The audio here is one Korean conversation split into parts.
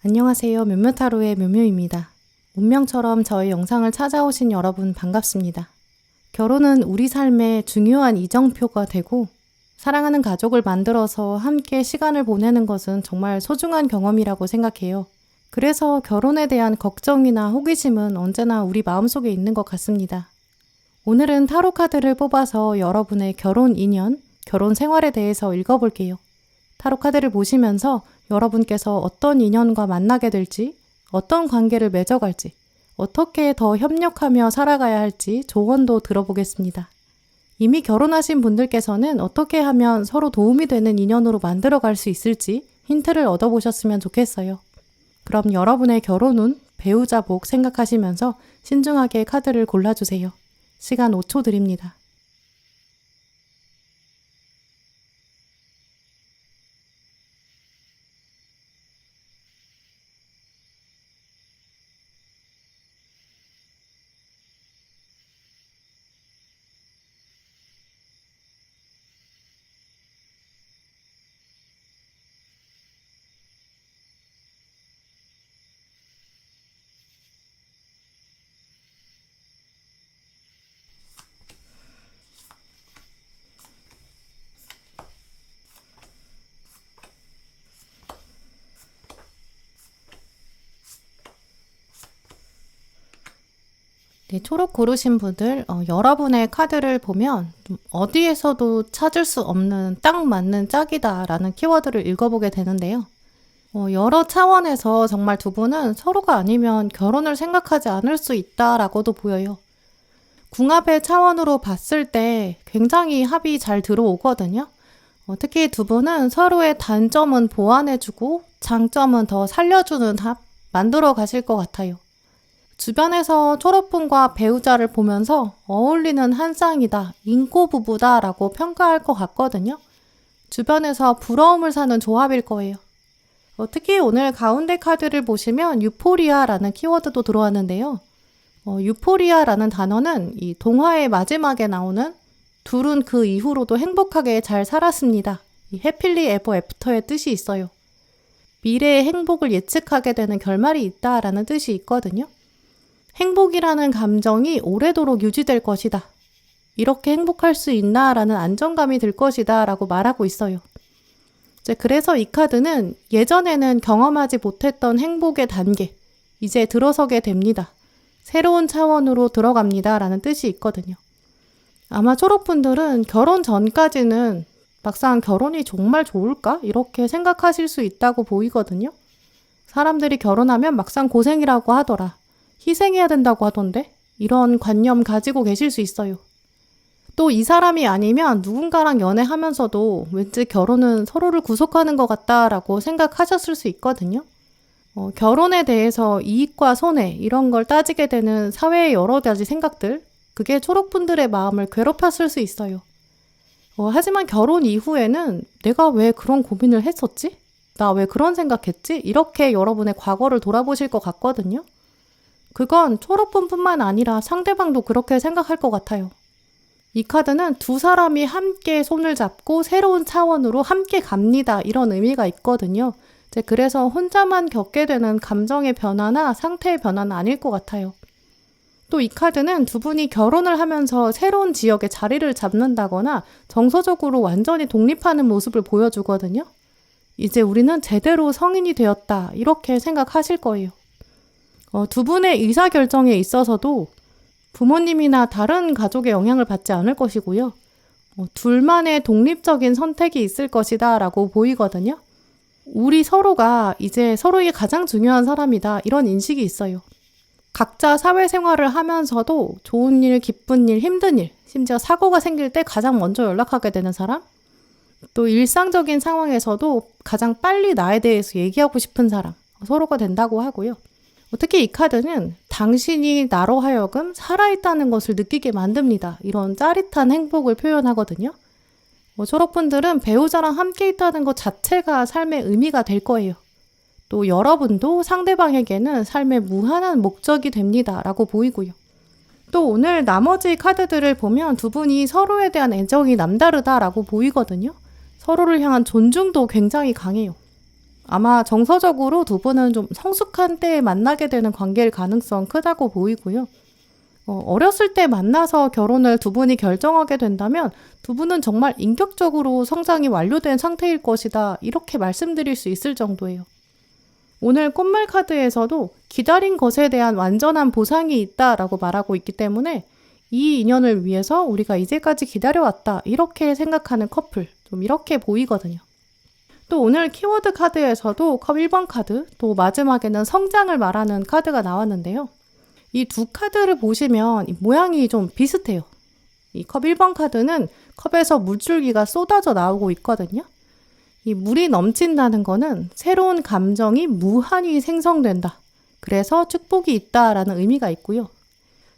안녕하세요. 묘묘타로의 묘묘입니다. 운명처럼 저의 영상을 찾아오신 여러분 반갑습니다. 결혼은 우리 삶의 중요한 이정표가 되고 사랑하는 가족을 만들어서 함께 시간을 보내는 것은 정말 소중한 경험이라고 생각해요. 그래서 결혼에 대한 걱정이나 호기심은 언제나 우리 마음속에 있는 것 같습니다. 오늘은 타로 카드를 뽑아서 여러분의 결혼 인연, 결혼 생활에 대해서 읽어볼게요. 타로 카드를 보시면서 여러분께서 어떤 인연과 만나게 될지, 어떤 관계를 맺어갈지, 어떻게 더 협력하며 살아가야 할지 조언도 들어보겠습니다. 이미 결혼하신 분들께서는 어떻게 하면 서로 도움이 되는 인연으로 만들어갈 수 있을지 힌트를 얻어보셨으면 좋겠어요. 그럼 여러분의 결혼운, 배우자 복 생각하시면서 신중하게 카드를 골라주세요. 시간 5초 드립니다. 네, 초록 고르신 분들, 여러분의 카드를 보면 좀 어디에서도 찾을 수 없는 딱 맞는 짝이다라는 키워드를 읽어보게 되는데요. 여러 차원에서 정말 두 분은 서로가 아니면 결혼을 생각하지 않을 수 있다라고도 보여요. 궁합의 차원으로 봤을 때 굉장히 합이 잘 들어오거든요. 특히 두 분은 서로의 단점은 보완해주고 장점은 더 살려주는 합 만들어 가실 것 같아요. 주변에서 초록분과 배우자를 보면서 어울리는 한 쌍이다, 인고 부부다 라고 평가할 것 같거든요. 주변에서 부러움을 사는 조합일 거예요. 특히 오늘 가운데 카드를 보시면 유포리아라는 키워드도 들어왔는데요. 유포리아라는 단어는 이 동화의 마지막에 나오는 둘은 그 이후로도 행복하게 잘 살았습니다. 이 해필리 에버 애프터의 뜻이 있어요. 미래의 행복을 예측하게 되는 결말이 있다라는 뜻이 있거든요. 행복이라는 감정이 오래도록 유지될 것이다. 이렇게 행복할 수 있나라는 안정감이 들 것이다 라고 말하고 있어요. 그래서 이 카드는 예전에는 경험하지 못했던 행복의 단계, 이제 들어서게 됩니다. 새로운 차원으로 들어갑니다 라는 뜻이 있거든요. 아마 초록분들은 결혼 전까지는 막상 결혼이 정말 좋을까? 이렇게 생각하실 수 있다고 보이거든요. 사람들이 결혼하면 막상 고생이라고 하더라. 희생해야 된다고 하던데? 이런 관념 가지고 계실 수 있어요. 또 이 사람이 아니면 누군가랑 연애하면서도 왠지 결혼은 서로를 구속하는 것 같다라고 생각하셨을 수 있거든요. 결혼에 대해서 이익과 손해 이런 걸 따지게 되는 사회의 여러 가지 생각들, 그게 초록분들의 마음을 괴롭혔을 수 있어요. 하지만 결혼 이후에는 내가 왜 그런 고민을 했었지? 나 왜 그런 생각했지? 이렇게 여러분의 과거를 돌아보실 것 같거든요. 그건 초록분뿐만 아니라 상대방도 그렇게 생각할 것 같아요. 이 카드는 두 사람이 함께 손을 잡고 새로운 차원으로 함께 갑니다. 이런 의미가 있거든요. 그래서 혼자만 겪게 되는 감정의 변화나 상태의 변화는 아닐 것 같아요. 또 이 카드는 두 분이 결혼을 하면서 새로운 지역에 자리를 잡는다거나 정서적으로 완전히 독립하는 모습을 보여주거든요. 이제 우리는 제대로 성인이 되었다. 이렇게 생각하실 거예요. 두 분의 의사결정에 있어서도 부모님이나 다른 가족의 영향을 받지 않을 것이고요. 둘만의 독립적인 선택이 있을 것이다 라고 보이거든요. 우리 서로가 이제 서로에게 가장 중요한 사람이다. 이런 인식이 있어요. 각자 사회생활을 하면서도 좋은 일, 기쁜 일, 힘든 일, 심지어 사고가 생길 때 가장 먼저 연락하게 되는 사람, 또 일상적인 상황에서도 가장 빨리 나에 대해서 얘기하고 싶은 사람, 서로가 된다고 하고요. 특히 이 카드는 당신이 나로 하여금 살아있다는 것을 느끼게 만듭니다. 이런 짜릿한 행복을 표현하거든요. 초록분들은 배우자랑 함께 있다는 것 자체가 삶의 의미가 될 거예요. 또 여러분도 상대방에게는 삶의 무한한 목적이 됩니다. 라고 보이고요. 또 오늘 나머지 카드들을 보면 두 분이 서로에 대한 애정이 남다르다라고 보이거든요. 서로를 향한 존중도 굉장히 강해요. 아마 정서적으로 두 분은 좀 성숙한 때에 만나게 되는 관계일 가능성 크다고 보이고요. 어렸을 때 만나서 결혼을 두 분이 결정하게 된다면 두 분은 정말 인격적으로 성장이 완료된 상태일 것이다. 이렇게 말씀드릴 수 있을 정도예요. 오늘 꽃말 카드에서도 기다린 것에 대한 완전한 보상이 있다라고 말하고 있기 때문에 이 인연을 위해서 우리가 이제까지 기다려왔다. 이렇게 생각하는 커플, 좀 이렇게 보이거든요. 또 오늘 키워드 카드에서도 컵 1번 카드, 또 마지막에는 성장을 말하는 카드가 나왔는데요. 이 두 카드를 보시면 모양이 좀 비슷해요. 이 컵 1번 카드는 컵에서 물줄기가 쏟아져 나오고 있거든요. 이 물이 넘친다는 거는 새로운 감정이 무한히 생성된다. 그래서 축복이 있다라는 의미가 있고요.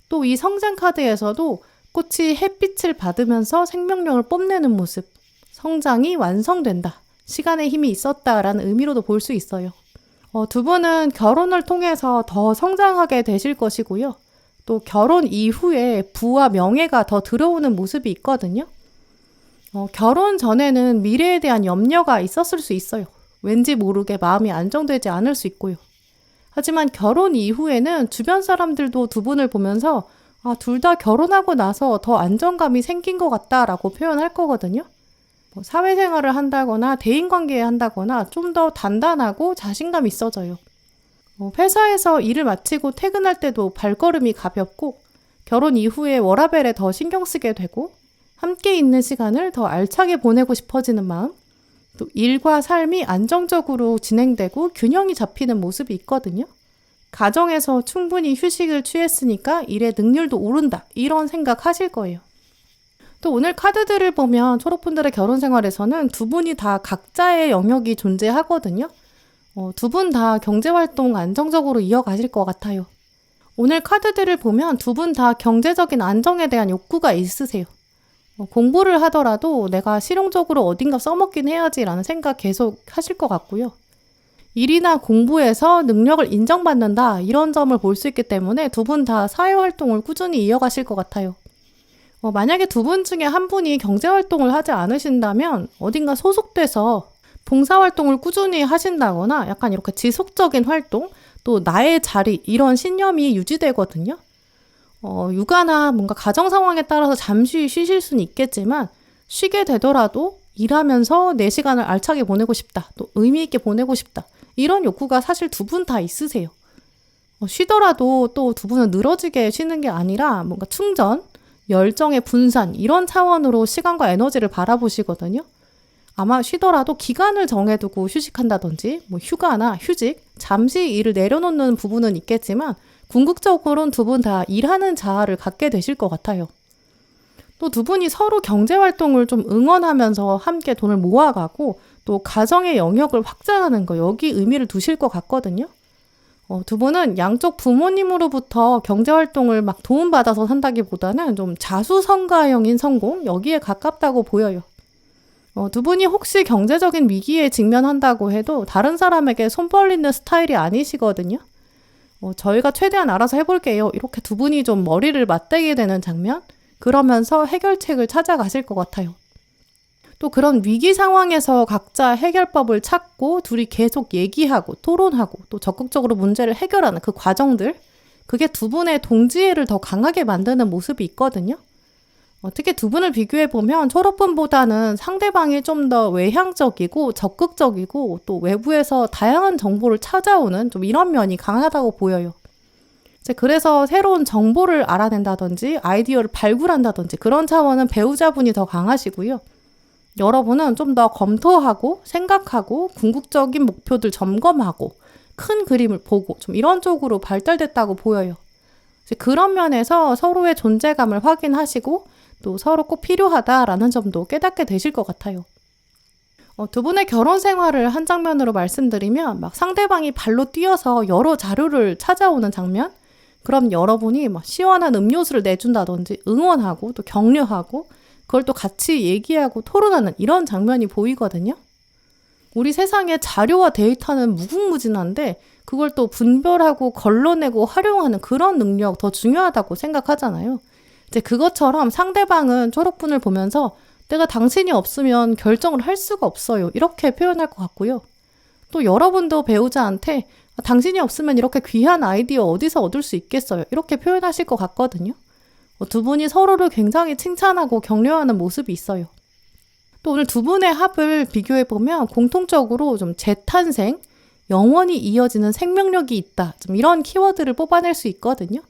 또 이 성장 카드에서도 꽃이 햇빛을 받으면서 생명력을 뽐내는 모습, 성장이 완성된다. 시간의 힘이 있었다라는 의미로도 볼 수 있어요. 두 분은 결혼을 통해서 더 성장하게 되실 것이고요. 또 결혼 이후에 부와 명예가 더 들어오는 모습이 있거든요. 결혼 전에는 미래에 대한 염려가 있었을 수 있어요. 왠지 모르게 마음이 안정되지 않을 수 있고요. 하지만 결혼 이후에는 주변 사람들도 두 분을 보면서 둘 다 결혼하고 나서 더 안정감이 생긴 것 같다라고 표현할 거거든요. 사회생활을 한다거나 대인관계에 한다거나 좀 더 단단하고 자신감이 있어져요. 회사에서 일을 마치고 퇴근할 때도 발걸음이 가볍고 결혼 이후에 워라밸에 더 신경 쓰게 되고 함께 있는 시간을 더 알차게 보내고 싶어지는 마음, 또 일과 삶이 안정적으로 진행되고 균형이 잡히는 모습이 있거든요. 가정에서 충분히 휴식을 취했으니까 일의 능률도 오른다. 이런 생각 하실 거예요. 또 오늘 카드들을 보면 초록분들의 결혼 생활에서는 두 분이 다 각자의 영역이 존재하거든요. 두 분 다 경제활동 안정적으로 이어가실 것 같아요. 오늘 카드들을 보면 두 분 다 경제적인 안정에 대한 욕구가 있으세요. 공부를 하더라도 내가 실용적으로 어딘가 써먹긴 해야지라는 생각 계속 하실 것 같고요. 일이나 공부에서 능력을 인정받는다 이런 점을 볼 수 있기 때문에 두 분 다 사회활동을 꾸준히 이어가실 것 같아요. 만약에 두 분 중에 한 분이 경제활동을 하지 않으신다면 어딘가 소속돼서 봉사활동을 꾸준히 하신다거나 약간 이렇게 지속적인 활동, 또 나의 자리 이런 신념이 유지되거든요. 육아나 뭔가 가정 상황에 따라서 잠시 쉬실 수는 있겠지만 쉬게 되더라도 일하면서 내 시간을 알차게 보내고 싶다. 또 의미 있게 보내고 싶다. 이런 욕구가 사실 두 분 다 있으세요. 쉬더라도 또 두 분은 늘어지게 쉬는 게 아니라 뭔가 충전, 열정의 분산 이런 차원으로 시간과 에너지를 바라보시거든요. 아마 쉬더라도 기간을 정해두고 휴식한다든지 뭐 휴가나 휴직, 잠시 일을 내려놓는 부분은 있겠지만 궁극적으로는 두 분 다 일하는 자아를 갖게 되실 것 같아요. 또 두 분이 서로 경제활동을 좀 응원하면서 함께 돈을 모아가고 또 가정의 영역을 확장하는 거 여기 의미를 두실 것 같거든요. 두 분은 양쪽 부모님으로부터 경제활동을 막 도움받아서 산다기보다는 좀 자수성가형인 성공 여기에 가깝다고 보여요. 두 분이 혹시 경제적인 위기에 직면한다고 해도 다른 사람에게 손 벌리는 스타일이 아니시거든요. 저희가 최대한 알아서 해볼게요. 이렇게 두 분이 좀 머리를 맞대게 되는 장면? 그러면서 해결책을 찾아가실 것 같아요. 또 그런 위기 상황에서 각자 해결법을 찾고 둘이 계속 얘기하고 토론하고 또 적극적으로 문제를 해결하는 그 과정들, 그게 두 분의 동지애를 더 강하게 만드는 모습이 있거든요. 특히 두 분을 비교해보면 초록분보다는 상대방이 좀 더 외향적이고 적극적이고 또 외부에서 다양한 정보를 찾아오는 좀 이런 면이 강하다고 보여요. 그래서 새로운 정보를 알아낸다든지 아이디어를 발굴한다든지 그런 차원은 배우자분이 더 강하시고요. 여러분은 좀 더 검토하고 생각하고 궁극적인 목표들 점검하고 큰 그림을 보고 좀 이런 쪽으로 발달됐다고 보여요. 그런 면에서 서로의 존재감을 확인하시고 또 서로 꼭 필요하다라는 점도 깨닫게 되실 것 같아요. 두 분의 결혼 생활을 한 장면으로 말씀드리면 막 상대방이 발로 뛰어서 여러 자료를 찾아오는 장면? 그럼 여러분이 막 시원한 음료수를 내준다든지 응원하고 또 격려하고 그걸 또 같이 얘기하고 토론하는 이런 장면이 보이거든요. 우리 세상에 자료와 데이터는 무궁무진한데 그걸 또 분별하고 걸러내고 활용하는 그런 능력 더 중요하다고 생각하잖아요. 이제 그것처럼 상대방은 초록분을 보면서 내가 당신이 없으면 결정을 할 수가 없어요. 이렇게 표현할 것 같고요. 또 여러분도 배우자한테 당신이 없으면 이렇게 귀한 아이디어 어디서 얻을 수 있겠어요. 이렇게 표현하실 것 같거든요. 두 분이 서로를 굉장히 칭찬하고 격려하는 모습이 있어요. 또 오늘 두 분의 합을 비교해보면 공통적으로 좀 재탄생, 영원히 이어지는 생명력이 있다. 좀 이런 키워드를 뽑아낼 수 있거든요.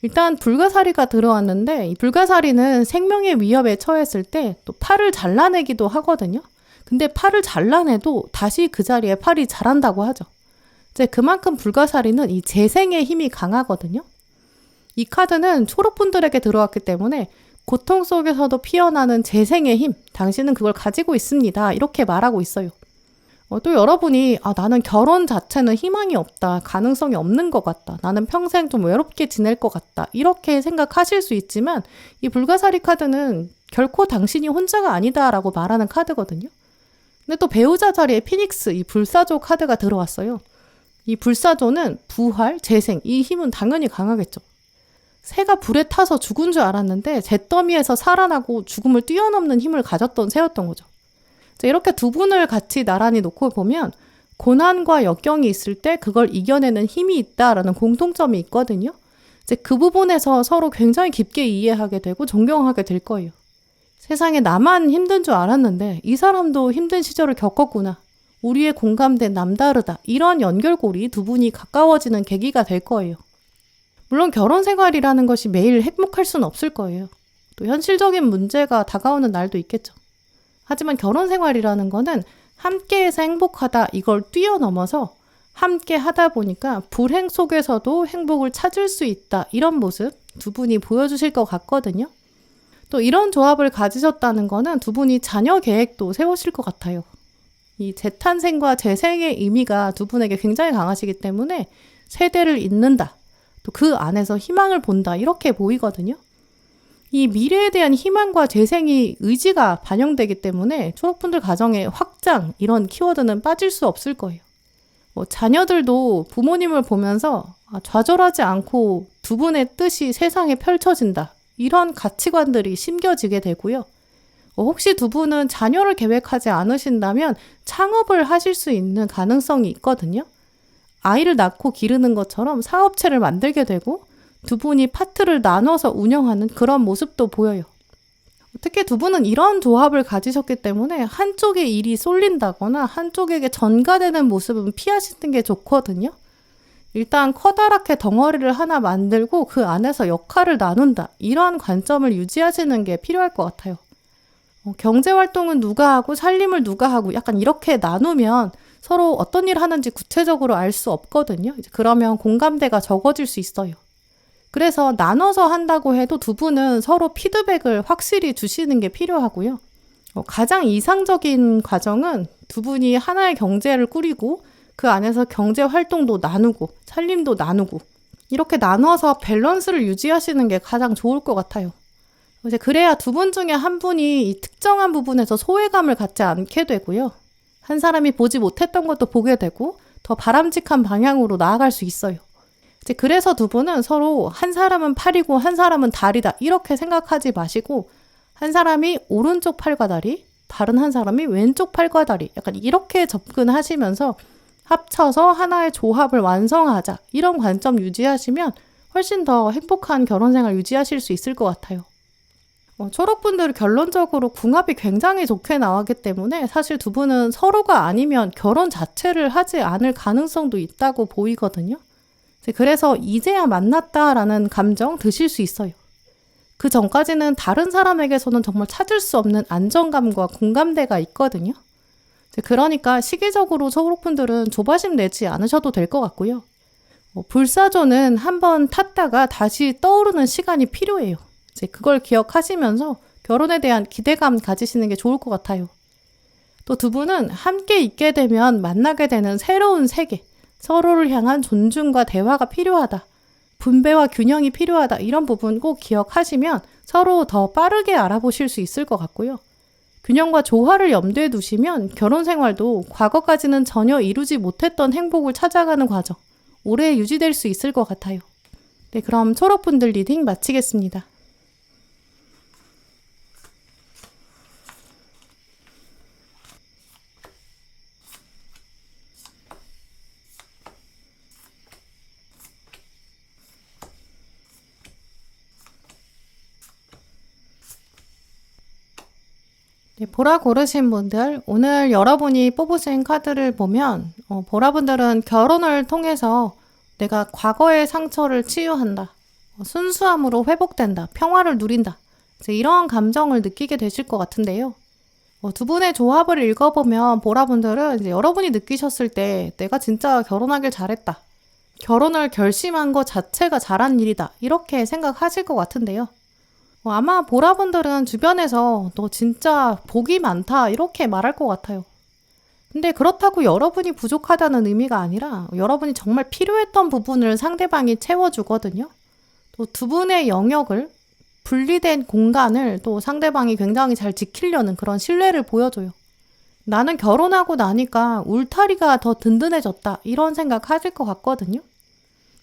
일단 불가사리가 들어왔는데 이 불가사리는 생명의 위협에 처했을 때 또 팔을 잘라내기도 하거든요. 근데 팔을 잘라내도 다시 그 자리에 팔이 자란다고 하죠. 이제 그만큼 불가사리는 이 재생의 힘이 강하거든요. 이 카드는 초록분들에게 들어왔기 때문에 고통 속에서도 피어나는 재생의 힘, 당신은 그걸 가지고 있습니다. 이렇게 말하고 있어요. 또 여러분이 나는 결혼 자체는 희망이 없다. 가능성이 없는 것 같다. 나는 평생 좀 외롭게 지낼 것 같다. 이렇게 생각하실 수 있지만 이 불가사리 카드는 결코 당신이 혼자가 아니다라고 말하는 카드거든요. 근데 또 배우자 자리에 피닉스, 이 불사조 카드가 들어왔어요. 이 불사조는 부활, 재생, 이 힘은 당연히 강하겠죠. 새가 불에 타서 죽은 줄 알았는데 잿더미에서 살아나고 죽음을 뛰어넘는 힘을 가졌던 새였던 거죠. 이렇게 두 분을 같이 나란히 놓고 보면 고난과 역경이 있을 때 그걸 이겨내는 힘이 있다라는 공통점이 있거든요. 이제 그 부분에서 서로 굉장히 깊게 이해하게 되고 존경하게 될 거예요. 세상에 나만 힘든 줄 알았는데 이 사람도 힘든 시절을 겪었구나. 우리의 공감대 남다르다. 이런 연결고리 두 분이 가까워지는 계기가 될 거예요. 물론 결혼 생활이라는 것이 매일 행복할 수는 없을 거예요. 또 현실적인 문제가 다가오는 날도 있겠죠. 하지만 결혼 생활이라는 거는 함께해서 행복하다 이걸 뛰어넘어서 함께 하다 보니까 불행 속에서도 행복을 찾을 수 있다 이런 모습 두 분이 보여주실 것 같거든요. 또 이런 조합을 가지셨다는 거는 두 분이 자녀 계획도 세우실 것 같아요. 이 재탄생과 재생의 의미가 두 분에게 굉장히 강하시기 때문에 세대를 잇는다. 또 그 안에서 희망을 본다 이렇게 보이거든요. 이 미래에 대한 희망과 재생이 의지가 반영되기 때문에 초록분들 가정의 확장 이런 키워드는 빠질 수 없을 거예요. 자녀들도 부모님을 보면서 좌절하지 않고 두 분의 뜻이 세상에 펼쳐진다. 이런 가치관들이 심겨지게 되고요. 혹시 두 분은 자녀를 계획하지 않으신다면 창업을 하실 수 있는 가능성이 있거든요. 아이를 낳고 기르는 것처럼 사업체를 만들게 되고 두 분이 파트를 나눠서 운영하는 그런 모습도 보여요. 특히 두 분은 이런 조합을 가지셨기 때문에 한쪽의 일이 쏠린다거나 한쪽에게 전가되는 모습은 피하시는 게 좋거든요. 일단 커다랗게 덩어리를 하나 만들고 그 안에서 역할을 나눈다. 이런 관점을 유지하시는 게 필요할 것 같아요. 경제활동은 누가 하고 살림을 누가 하고 약간 이렇게 나누면 서로 어떤 일을 하는지 구체적으로 알 수 없거든요. 그러면 공감대가 적어질 수 있어요. 그래서 나눠서 한다고 해도 두 분은 서로 피드백을 확실히 주시는 게 필요하고요. 가장 이상적인 과정은 두 분이 하나의 경제를 꾸리고 그 안에서 경제 활동도 나누고 살림도 나누고 이렇게 나눠서 밸런스를 유지하시는 게 가장 좋을 것 같아요. 이제 그래야 두 분 중에 한 분이 이 특정한 부분에서 소외감을 갖지 않게 되고요. 한 사람이 보지 못했던 것도 보게 되고 더 바람직한 방향으로 나아갈 수 있어요. 이제 그래서 두 분은 서로 한 사람은 팔이고 한 사람은 다리다 이렇게 생각하지 마시고 한 사람이 오른쪽 팔과 다리, 다른 한 사람이 왼쪽 팔과 다리 약간 이렇게 접근하시면서 합쳐서 하나의 조합을 완성하자 이런 관점 유지하시면 훨씬 더 행복한 결혼생활 유지하실 수 있을 것 같아요. 초록분들은 결론적으로 궁합이 굉장히 좋게 나왔기 때문에 사실 두 분은 서로가 아니면 결혼 자체를 하지 않을 가능성도 있다고 보이거든요. 그래서 이제야 만났다라는 감정 드실 수 있어요. 그 전까지는 다른 사람에게서는 정말 찾을 수 없는 안정감과 공감대가 있거든요. 그러니까 시기적으로 초록분들은 조바심 내지 않으셔도 될 것 같고요. 불사조는 한번 탔다가 다시 떠오르는 시간이 필요해요. 이제 그걸 기억하시면서 결혼에 대한 기대감 가지시는 게 좋을 것 같아요. 또 두 분은 함께 있게 되면 만나게 되는 새로운 세계, 서로를 향한 존중과 대화가 필요하다. 분배와 균형이 필요하다. 이런 부분 꼭 기억하시면 서로 더 빠르게 알아보실 수 있을 것 같고요. 균형과 조화를 염두에 두시면 결혼 생활도 과거까지는 전혀 이루지 못했던 행복을 찾아가는 과정, 오래 유지될 수 있을 것 같아요. 네, 그럼 초록분들 리딩 마치겠습니다. 네, 보라 고르신 분들, 오늘 여러분이 뽑으신 카드를 보면 보라분들은 결혼을 통해서 내가 과거의 상처를 치유한다. 순수함으로 회복된다. 평화를 누린다. 이제 이런 감정을 느끼게 되실 것 같은데요. 두 분의 조합을 읽어보면 보라분들은 이제 여러분이 느끼셨을 때 내가 진짜 결혼하길 잘했다. 결혼을 결심한 것 자체가 잘한 일이다. 이렇게 생각하실 것 같은데요. 아마 보라분들은 주변에서 너 진짜 복이 많다 이렇게 말할 것 같아요. 근데 그렇다고 여러분이 부족하다는 의미가 아니라 여러분이 정말 필요했던 부분을 상대방이 채워주거든요. 또 두 분의 영역을 분리된 공간을 또 상대방이 굉장히 잘 지키려는 그런 신뢰를 보여줘요. 나는 결혼하고 나니까 울타리가 더 든든해졌다 이런 생각 하실 것 같거든요.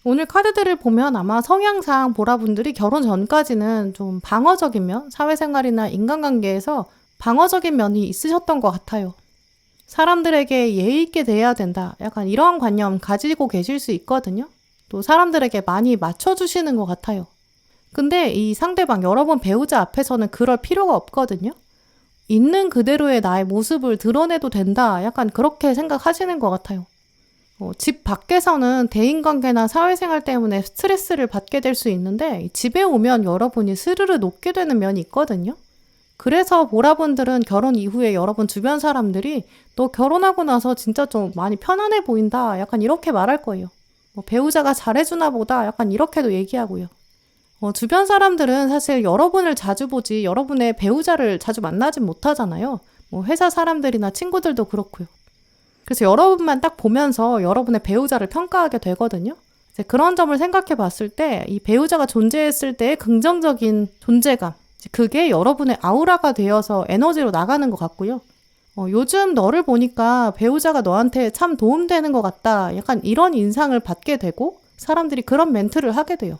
오늘 카드들을 보면 아마 성향상 보라분들이 결혼 전까지는 좀 방어적인 면, 사회생활이나 인간관계에서 방어적인 면이 있으셨던 것 같아요. 사람들에게 예의 있게 대해야 된다. 약간 이런 관념 가지고 계실 수 있거든요. 또 사람들에게 많이 맞춰주시는 것 같아요. 근데 이 상대방, 여러분 배우자 앞에서는 그럴 필요가 없거든요. 있는 그대로의 나의 모습을 드러내도 된다. 약간 그렇게 생각하시는 것 같아요. 집 밖에서는 대인관계나 사회생활 때문에 스트레스를 받게 될 수 있는데 집에 오면 여러분이 스르르 녹게 되는 면이 있거든요. 그래서 보라분들은 결혼 이후에 여러분 주변 사람들이 너 결혼하고 나서 진짜 좀 많이 편안해 보인다. 약간 이렇게 말할 거예요. 배우자가 잘해주나 보다. 약간 이렇게도 얘기하고요. 주변 사람들은 사실 여러분을 자주 보지 여러분의 배우자를 자주 만나진 못하잖아요. 회사 사람들이나 친구들도 그렇고요. 그래서 여러분만 딱 보면서 여러분의 배우자를 평가하게 되거든요. 이제 그런 점을 생각해 봤을 때 이 배우자가 존재했을 때의 긍정적인 존재감, 그게 여러분의 아우라가 되어서 에너지로 나가는 것 같고요. 요즘 너를 보니까 배우자가 너한테 참 도움되는 것 같다. 약간 이런 인상을 받게 되고 사람들이 그런 멘트를 하게 돼요.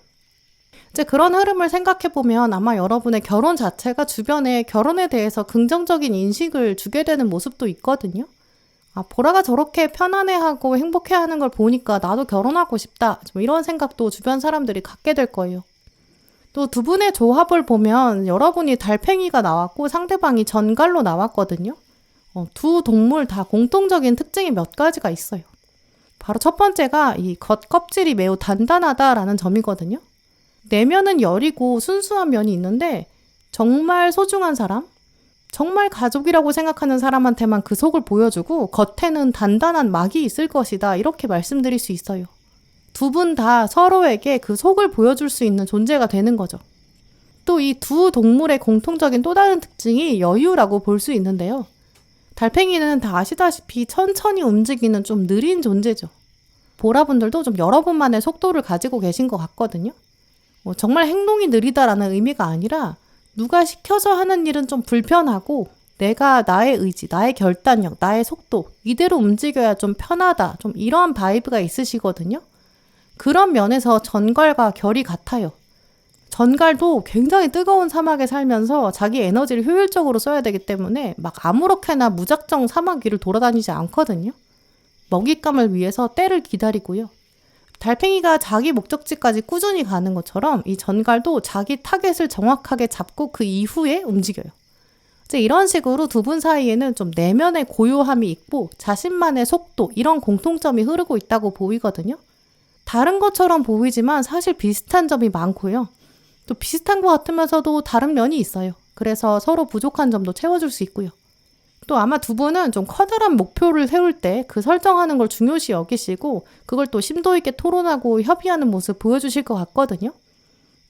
이제 그런 흐름을 생각해 보면 아마 여러분의 결혼 자체가 주변에 결혼에 대해서 긍정적인 인식을 주게 되는 모습도 있거든요. 아, 보라가 저렇게 편안해하고 행복해하는 걸 보니까 나도 결혼하고 싶다. 좀 이런 생각도 주변 사람들이 갖게 될 거예요. 또 두 분의 조합을 보면 여러분이 달팽이가 나왔고 상대방이 전갈로 나왔거든요. 두 동물 다 공통적인 특징이 몇 가지가 있어요. 바로 첫 번째가 이 겉껍질이 매우 단단하다라는 점이거든요. 내면은 여리고 순수한 면이 있는데 정말 소중한 사람, 정말 가족이라고 생각하는 사람한테만 그 속을 보여주고 겉에는 단단한 막이 있을 것이다. 이렇게 말씀드릴 수 있어요. 두 분 다 서로에게 그 속을 보여줄 수 있는 존재가 되는 거죠. 또 이 두 동물의 공통적인 또 다른 특징이 여유라고 볼 수 있는데요. 달팽이는 다 아시다시피 천천히 움직이는 좀 느린 존재죠. 보라분들도 좀 여러분만의 속도를 가지고 계신 것 같거든요. 정말 행동이 느리다라는 의미가 아니라 누가 시켜서 하는 일은 좀 불편하고 내가 나의 의지, 나의 결단력, 나의 속도 이대로 움직여야 좀 편하다. 좀 이런 바이브가 있으시거든요. 그런 면에서 전갈과 결이 같아요. 전갈도 굉장히 뜨거운 사막에 살면서 자기 에너지를 효율적으로 써야 되기 때문에 막 아무렇게나 무작정 사막 위를 돌아다니지 않거든요. 먹잇감을 위해서 때를 기다리고요. 달팽이가 자기 목적지까지 꾸준히 가는 것처럼 이 전갈도 자기 타겟을 정확하게 잡고 그 이후에 움직여요. 이제 이런 식으로 두 분 사이에는 좀 내면의 고요함이 있고 자신만의 속도 이런 공통점이 흐르고 있다고 보이거든요. 다른 것처럼 보이지만 사실 비슷한 점이 많고요. 또 비슷한 것 같으면서도 다른 면이 있어요. 그래서 서로 부족한 점도 채워줄 수 있고요. 또 아마 두 분은 좀 커다란 목표를 세울 때 그 설정하는 걸 중요시 여기시고 그걸 또 심도 있게 토론하고 협의하는 모습 보여주실 것 같거든요.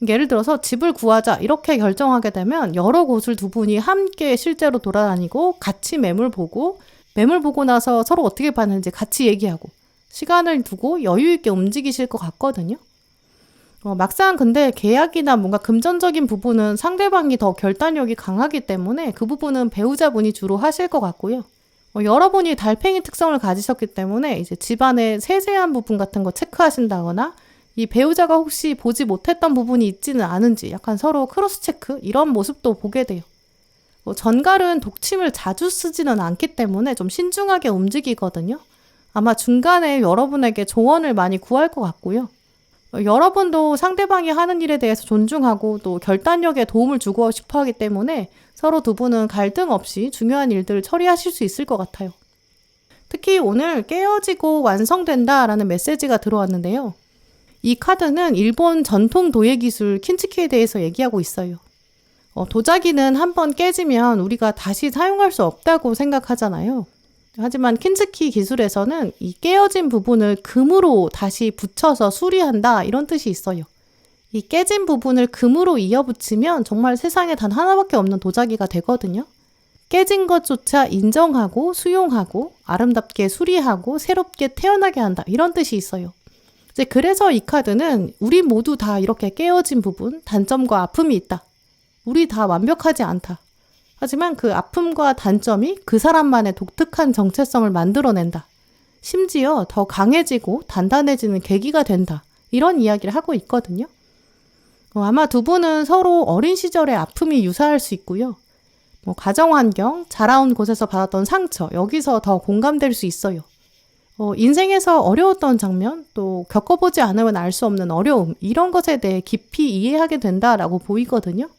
예를 들어서 집을 구하자 이렇게 결정하게 되면 여러 곳을 두 분이 함께 실제로 돌아다니고 같이 매물 보고 나서 서로 어떻게 봤는지 같이 얘기하고 시간을 두고 여유 있게 움직이실 것 같거든요. 막상 근데 계약이나 뭔가 금전적인 부분은 상대방이 더 결단력이 강하기 때문에 그 부분은 배우자분이 주로 하실 것 같고요. 여러분이 달팽이 특성을 가지셨기 때문에 이제 집안의 세세한 부분 같은 거 체크하신다거나 이 배우자가 혹시 보지 못했던 부분이 있지는 않은지 약간 서로 크로스 체크 이런 모습도 보게 돼요. 전갈은 독침을 자주 쓰지는 않기 때문에 좀 신중하게 움직이거든요. 아마 중간에 여러분에게 조언을 많이 구할 것 같고요. 여러분도 상대방이 하는 일에 대해서 존중하고 또 결단력에 도움을 주고 싶어 하기 때문에 서로 두 분은 갈등 없이 중요한 일들을 처리하실 수 있을 것 같아요. 특히 오늘 깨어지고 완성된다라는 메시지가 들어왔는데요. 이 카드는 일본 전통 도예 기술 킨츠키에 대해서 얘기하고 있어요. 도자기는 한번 깨지면 우리가 다시 사용할 수 없다고 생각하잖아요. 하지만 킨츠키 기술에서는 이 깨어진 부분을 금으로 다시 붙여서 수리한다 이런 뜻이 있어요. 이 깨진 부분을 금으로 이어붙이면 정말 세상에 단 하나밖에 없는 도자기가 되거든요. 깨진 것조차 인정하고 수용하고 아름답게 수리하고 새롭게 태어나게 한다 이런 뜻이 있어요. 이제 그래서 이 카드는 우리 모두 다 이렇게 깨어진 부분, 단점과 아픔이 있다. 우리 다 완벽하지 않다. 하지만 그 아픔과 단점이 그 사람만의 독특한 정체성을 만들어낸다. 심지어 더 강해지고 단단해지는 계기가 된다. 이런 이야기를 하고 있거든요. 아마 두 분은 서로 어린 시절의 아픔이 유사할 수 있고요. 가정환경, 자라온 곳에서 받았던 상처, 여기서 더 공감될 수 있어요. 인생에서 어려웠던 장면, 또 겪어보지 않으면 알 수 없는 어려움, 이런 것에 대해 깊이 이해하게 된다라고 보이거든요.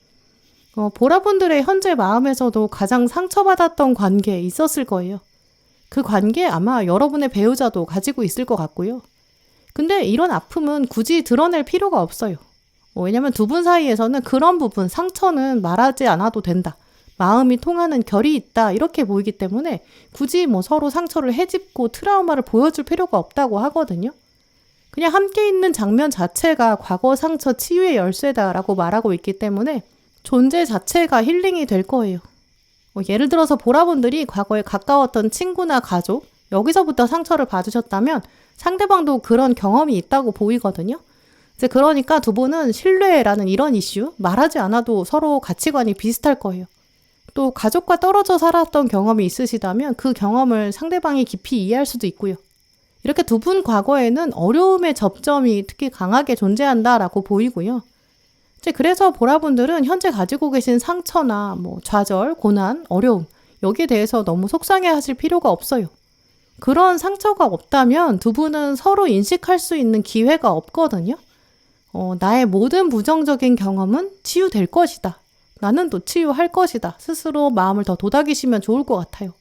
보라분들의 현재 마음에서도 가장 상처받았던 관계에 있었을 거예요. 그 관계 아마 여러분의 배우자도 가지고 있을 것 같고요. 근데 이런 아픔은 굳이 드러낼 필요가 없어요. 왜냐면 두 분 사이에서는 그런 부분, 상처는 말하지 않아도 된다. 마음이 통하는 결이 있다. 이렇게 보이기 때문에 굳이 서로 상처를 헤집고 트라우마를 보여줄 필요가 없다고 하거든요. 그냥 함께 있는 장면 자체가 과거 상처 치유의 열쇠다라고 말하고 있기 때문에 존재 자체가 힐링이 될 거예요. 예를 들어서 보라분들이 과거에 가까웠던 친구나 가족, 여기서부터 상처를 받으셨다면 상대방도 그런 경험이 있다고 보이거든요. 이제 그러니까 두 분은 신뢰라는 이런 이슈, 말하지 않아도 서로 가치관이 비슷할 거예요. 또 가족과 떨어져 살았던 경험이 있으시다면 그 경험을 상대방이 깊이 이해할 수도 있고요. 이렇게 두 분 과거에는 어려움의 접점이 특히 강하게 존재한다라고 보이고요. 그래서 보라분들은 현재 가지고 계신 상처나 좌절, 고난, 어려움 여기에 대해서 너무 속상해 하실 필요가 없어요. 그런 상처가 없다면 두 분은 서로 인식할 수 있는 기회가 없거든요. 나의 모든 부정적인 경험은 치유될 것이다. 나는 또 치유할 것이다. 스스로 마음을 더 도닥이시면 좋을 것 같아요.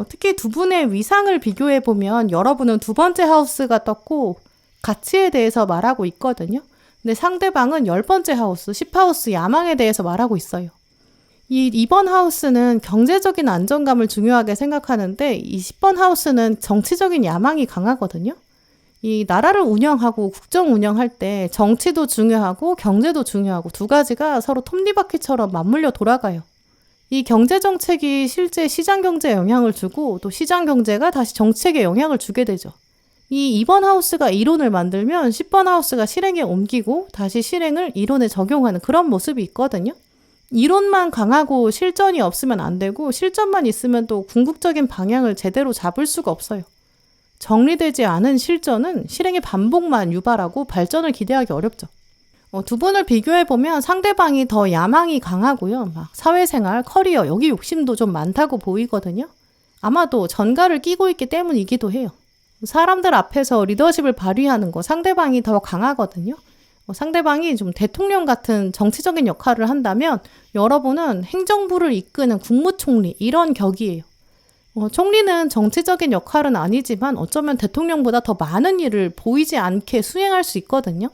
특히 두 분의 위상을 비교해보면 여러분은 두 번째 하우스가 떴고 가치에 대해서 말하고 있거든요. 근데 상대방은 10번째 하우스, 10하우스 야망에 대해서 말하고 있어요. 이 2번 하우스는 경제적인 안정감을 중요하게 생각하는데 이 10번 하우스는 정치적인 야망이 강하거든요. 이 나라를 운영하고 국정 운영할 때 정치도 중요하고 경제도 중요하고 두 가지가 서로 톱니바퀴처럼 맞물려 돌아가요. 이 경제 정책이 실제 시장 경제에 영향을 주고 또 시장 경제가 다시 정책에 영향을 주게 되죠. 이 2번 하우스가 이론을 만들면 10번 하우스가 실행에 옮기고 다시 실행을 이론에 적용하는 그런 모습이 있거든요. 이론만 강하고 실전이 없으면 안 되고 실전만 있으면 또 궁극적인 방향을 제대로 잡을 수가 없어요. 정리되지 않은 실전은 실행의 반복만 유발하고 발전을 기대하기 어렵죠. 두 분을 비교해보면 상대방이 더 야망이 강하고요. 막 사회생활, 커리어, 여기 욕심도 좀 많다고 보이거든요. 아마도 전가를 끼고 있기 때문이기도 해요. 사람들 앞에서 리더십을 발휘하는 거 상대방이 더 강하거든요. 상대방이 좀 대통령 같은 정치적인 역할을 한다면 여러분은 행정부를 이끄는 국무총리 이런 격이에요. 총리는 정치적인 역할은 아니지만 어쩌면 대통령보다 더 많은 일을 보이지 않게 수행할 수 있거든요.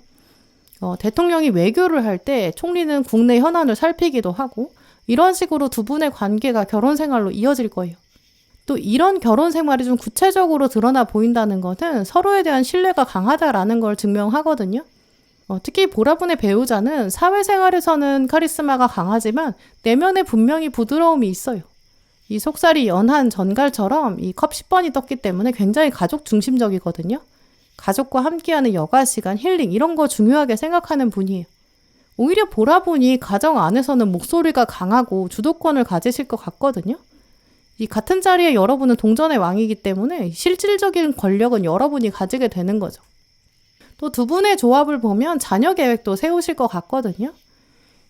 대통령이 외교를 할 때 총리는 국내 현안을 살피기도 하고 이런 식으로 두 분의 관계가 결혼 생활로 이어질 거예요. 또 이런 결혼 생활이 좀 구체적으로 드러나 보인다는 것은 서로에 대한 신뢰가 강하다라는 걸 증명하거든요. 특히 보라분의 배우자는 사회생활에서는 카리스마가 강하지만 내면에 분명히 부드러움이 있어요. 이 속살이 연한 전갈처럼 이 컵 10번이 떴기 때문에 굉장히 가족 중심적이거든요. 가족과 함께하는 여가 시간, 힐링 이런 거 중요하게 생각하는 분이에요. 오히려 보라분이 가정 안에서는 목소리가 강하고 주도권을 가지실 것 같거든요. 이 같은 자리에 여러분은 동전의 왕이기 때문에 실질적인 권력은 여러분이 가지게 되는 거죠. 또 두 분의 조합을 보면 자녀 계획도 세우실 것 같거든요.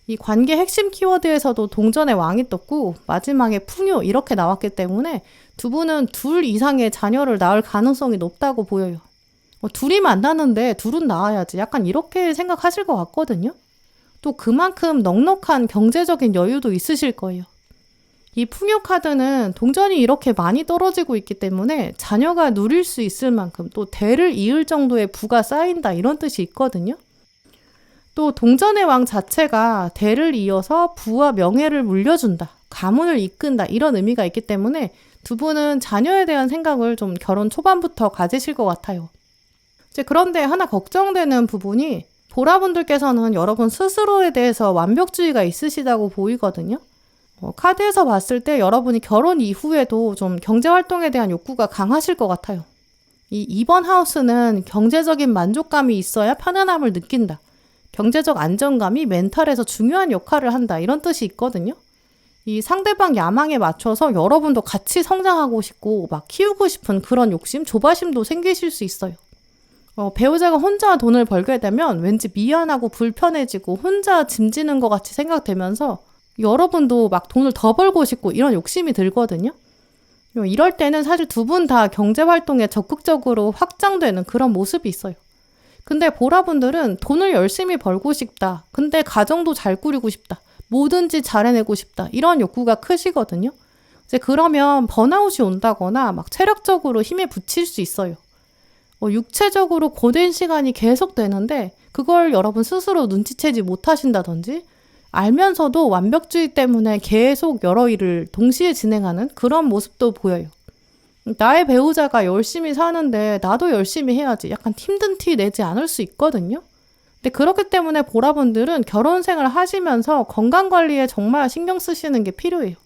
이 관계 핵심 키워드에서도 동전의 왕이 떴고 마지막에 풍요 이렇게 나왔기 때문에 두 분은 둘 이상의 자녀를 낳을 가능성이 높다고 보여요. 둘이 만나는데 둘은 낳아야지 약간 이렇게 생각하실 것 같거든요. 또 그만큼 넉넉한 경제적인 여유도 있으실 거예요. 이 풍요 카드는 동전이 이렇게 많이 떨어지고 있기 때문에 자녀가 누릴 수 있을 만큼 또 대를 이을 정도의 부가 쌓인다 이런 뜻이 있거든요. 또 동전의 왕 자체가 대를 이어서 부와 명예를 물려준다, 가문을 이끈다 이런 의미가 있기 때문에 두 분은 자녀에 대한 생각을 좀 결혼 초반부터 가지실 것 같아요. 그런데 하나 걱정되는 부분이 보라분들께서는 여러분 스스로에 대해서 완벽주의가 있으시다고 보이거든요. 카드에서 봤을 때 여러분이 결혼 이후에도 좀 경제활동에 대한 욕구가 강하실 것 같아요. 이 2번 하우스는 경제적인 만족감이 있어야 편안함을 느낀다. 경제적 안정감이 멘탈에서 중요한 역할을 한다. 이런 뜻이 있거든요. 이 상대방 야망에 맞춰서 여러분도 같이 성장하고 싶고 막 키우고 싶은 그런 욕심, 조바심도 생기실 수 있어요. 배우자가 혼자 돈을 벌게 되면 왠지 미안하고 불편해지고 혼자 짐지는 것 같이 생각되면서 여러분도 막 돈을 더 벌고 싶고 이런 욕심이 들거든요. 이럴 때는 사실 두 분 다 경제활동에 적극적으로 확장되는 그런 모습이 있어요. 근데 보라분들은 돈을 열심히 벌고 싶다. 근데 가정도 잘 꾸리고 싶다. 뭐든지 잘해내고 싶다. 이런 욕구가 크시거든요. 그러면 번아웃이 온다거나 막 체력적으로 힘에 부칠 수 있어요. 육체적으로 고된 시간이 계속 되는데 그걸 여러분 스스로 눈치채지 못하신다든지 알면서도 완벽주의 때문에 계속 여러 일을 동시에 진행하는 그런 모습도 보여요. 나의 배우자가 열심히 사는데 나도 열심히 해야지 약간 힘든 티 내지 않을 수 있거든요. 근데 그렇기 때문에 보라분들은 결혼 생활 하시면서 건강관리에 정말 신경 쓰시는 게 필요해요.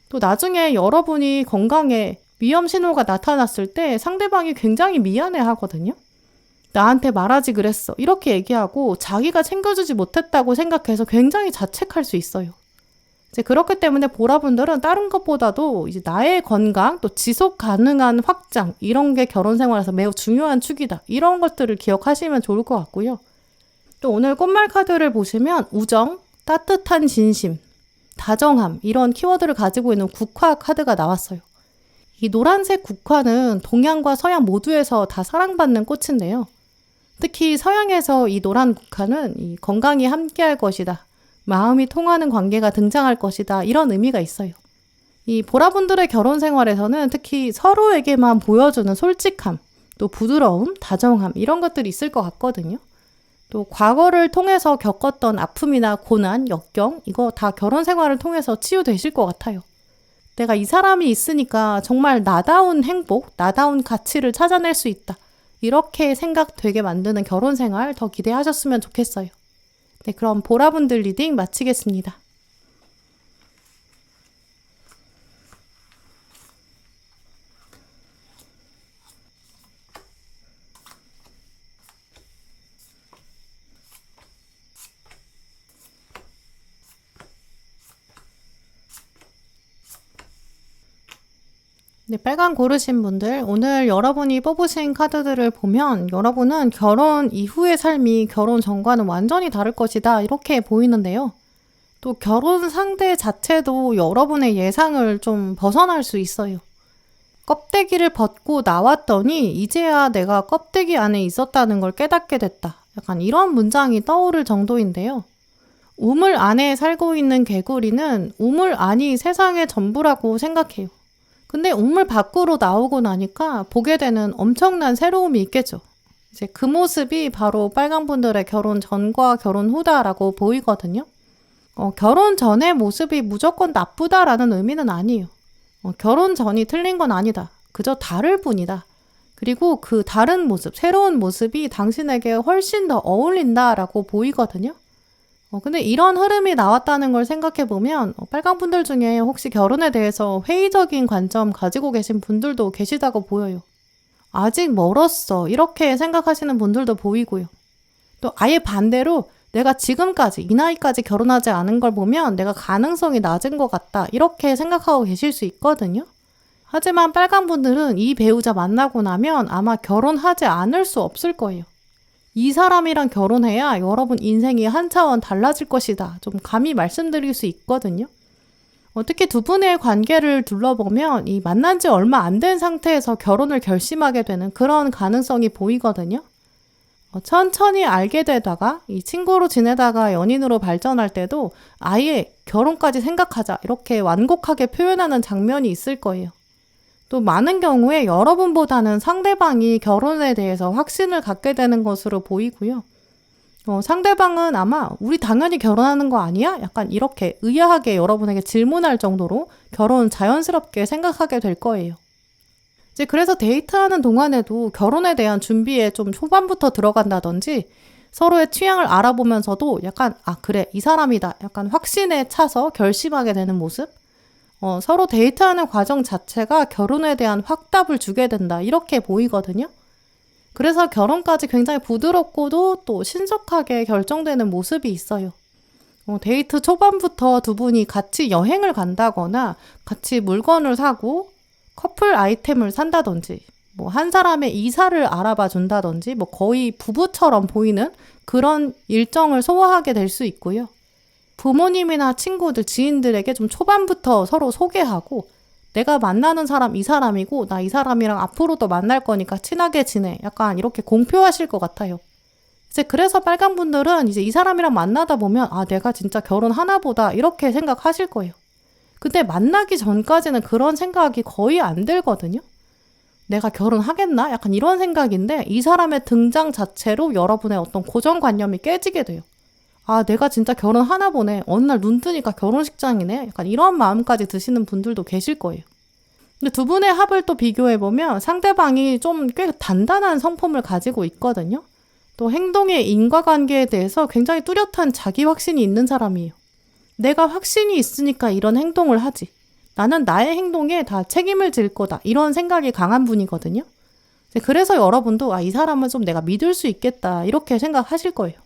또 나중에 여러분이 건강에 위험 신호가 나타났을 때 상대방이 굉장히 미안해 하거든요. 나한테 말하지 그랬어. 이렇게 얘기하고 자기가 챙겨주지 못했다고 생각해서 굉장히 자책할 수 있어요. 그렇기 때문에 보라분들은 다른 것보다도 이제 나의 건강, 또 지속 가능한 확장, 이런 게 결혼 생활에서 매우 중요한 축이다. 이런 것들을 기억하시면 좋을 것 같고요. 또 오늘 꽃말 카드를 보시면 우정, 따뜻한 진심, 다정함, 이런 키워드를 가지고 있는 국화 카드가 나왔어요. 이 노란색 국화는 동양과 서양 모두에서 다 사랑받는 꽃인데요. 특히 서양에서 이 노란 국화는 이 건강이 함께할 것이다. 마음이 통하는 관계가 등장할 것이다. 이런 의미가 있어요. 이 보라분들의 결혼 생활에서는 특히 서로에게만 보여주는 솔직함, 또 부드러움, 다정함 이런 것들이 있을 것 같거든요. 또 과거를 통해서 겪었던 아픔이나 고난, 역경 이거 다 결혼 생활을 통해서 치유되실 것 같아요. 내가 이 사람이 있으니까 정말 나다운 행복, 나다운 가치를 찾아낼 수 있다. 이렇게 생각되게 만드는 결혼 생활 더 기대하셨으면 좋겠어요. 네, 그럼 보라분들 리딩 마치겠습니다. 네, 빨간 고르신 분들, 오늘 여러분이 뽑으신 카드들을 보면 여러분은 결혼 이후의 삶이 결혼 전과는 완전히 다를 것이다 이렇게 보이는데요. 또 결혼 상대 자체도 여러분의 예상을 좀 벗어날 수 있어요. 껍데기를 벗고 나왔더니 이제야 내가 껍데기 안에 있었다는 걸 깨닫게 됐다. 약간 이런 문장이 떠오를 정도인데요. 우물 안에 살고 있는 개구리는 우물 안이 세상의 전부라고 생각해요. 근데 우물 밖으로 나오고 나니까 보게 되는 엄청난 새로움이 있겠죠. 이제 그 모습이 바로 빨간 분들의 결혼 전과 결혼 후다라고 보이거든요. 결혼 전의 모습이 무조건 나쁘다라는 의미는 아니에요. 결혼 전이 틀린 건 아니다. 그저 다를 뿐이다. 그리고 그 다른 모습, 새로운 모습이 당신에게 훨씬 더 어울린다라고 보이거든요. 근데 이런 흐름이 나왔다는 걸 생각해보면 빨간 분들 중에 혹시 결혼에 대해서 회의적인 관점 가지고 계신 분들도 계시다고 보여요. 아직 멀었어 이렇게 생각하시는 분들도 보이고요. 또 아예 반대로 내가 지금까지 이 나이까지 결혼하지 않은 걸 보면 내가 가능성이 낮은 것 같다 이렇게 생각하고 계실 수 있거든요. 하지만 빨간 분들은 이 배우자 만나고 나면 아마 결혼하지 않을 수 없을 거예요. 이 사람이랑 결혼해야 여러분 인생이 한 차원 달라질 것이다. 좀 감히 말씀드릴 수 있거든요. 특히 두 분의 관계를 둘러보면 이 만난 지 얼마 안 된 상태에서 결혼을 결심하게 되는 그런 가능성이 보이거든요. 천천히 알게 되다가 이 친구로 지내다가 연인으로 발전할 때도 아예 결혼까지 생각하자 이렇게 완곡하게 표현하는 장면이 있을 거예요. 또 많은 경우에 여러분보다는 상대방이 결혼에 대해서 확신을 갖게 되는 것으로 보이고요. 상대방은 아마 우리 당연히 결혼하는 거 아니야? 약간 이렇게 의아하게 여러분에게 질문할 정도로 결혼 자연스럽게 생각하게 될 거예요. 이제 그래서 데이트하는 동안에도 결혼에 대한 준비에 좀 초반부터 들어간다든지 서로의 취향을 알아보면서도 약간 그래 이 사람이다 약간 확신에 차서 결심하게 되는 모습 서로 데이트하는 과정 자체가 결혼에 대한 확답을 주게 된다 이렇게 보이거든요. 그래서 결혼까지 굉장히 부드럽고도 또 신속하게 결정되는 모습이 있어요. 데이트 초반부터 두 분이 같이 여행을 간다거나 같이 물건을 사고 커플 아이템을 산다든지 한 사람의 이사를 알아봐 준다든지 거의 부부처럼 보이는 그런 일정을 소화하게 될 수 있고요. 부모님이나 친구들, 지인들에게 좀 초반부터 서로 소개하고 내가 만나는 사람 이 사람이고 나 이 사람이랑 앞으로도 만날 거니까 친하게 지내. 약간 이렇게 공표하실 것 같아요. 이제 그래서 빨간 분들은 이제 이 사람이랑 만나다 보면 내가 진짜 결혼하나 보다 이렇게 생각하실 거예요. 근데 만나기 전까지는 그런 생각이 거의 안 들거든요. 내가 결혼하겠나? 약간 이런 생각인데 이 사람의 등장 자체로 여러분의 어떤 고정관념이 깨지게 돼요. 내가 진짜 결혼하나 보네. 어느 날 눈 뜨니까 결혼식장이네. 약간 이런 마음까지 드시는 분들도 계실 거예요. 근데 두 분의 합을 또 비교해보면 상대방이 좀 꽤 단단한 성품을 가지고 있거든요. 또 행동의 인과관계에 대해서 굉장히 뚜렷한 자기 확신이 있는 사람이에요. 내가 확신이 있으니까 이런 행동을 하지. 나는 나의 행동에 다 책임을 질 거다. 이런 생각이 강한 분이거든요. 그래서 여러분도 이 사람은 좀 내가 믿을 수 있겠다. 이렇게 생각하실 거예요.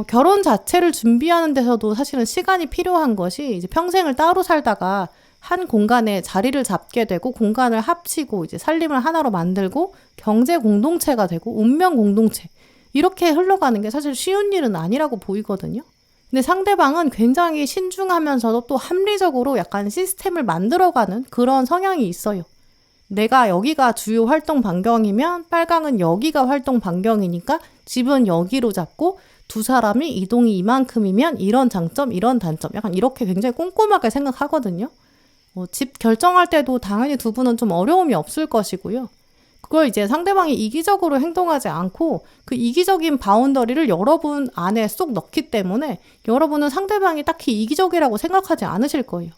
결혼 자체를 준비하는 데서도 사실은 시간이 필요한 것이 이제 평생을 따로 살다가 한 공간에 자리를 잡게 되고 공간을 합치고 이제 살림을 하나로 만들고 경제 공동체가 되고 운명 공동체 이렇게 흘러가는 게 사실 쉬운 일은 아니라고 보이거든요. 근데 상대방은 굉장히 신중하면서도 또 합리적으로 약간 시스템을 만들어가는 그런 성향이 있어요. 내가 여기가 주요 활동 반경이면 빨강은 여기가 활동 반경이니까 집은 여기로 잡고 두 사람이 이동이 이만큼이면 이런 장점, 이런 단점, 약간 이렇게 굉장히 꼼꼼하게 생각하거든요. 집 결정할 때도 당연히 두 분은 좀 어려움이 없을 것이고요. 그걸 이제 상대방이 이기적으로 행동하지 않고 그 이기적인 바운더리를 여러분 안에 쏙 넣기 때문에 여러분은 상대방이 딱히 이기적이라고 생각하지 않으실 거예요.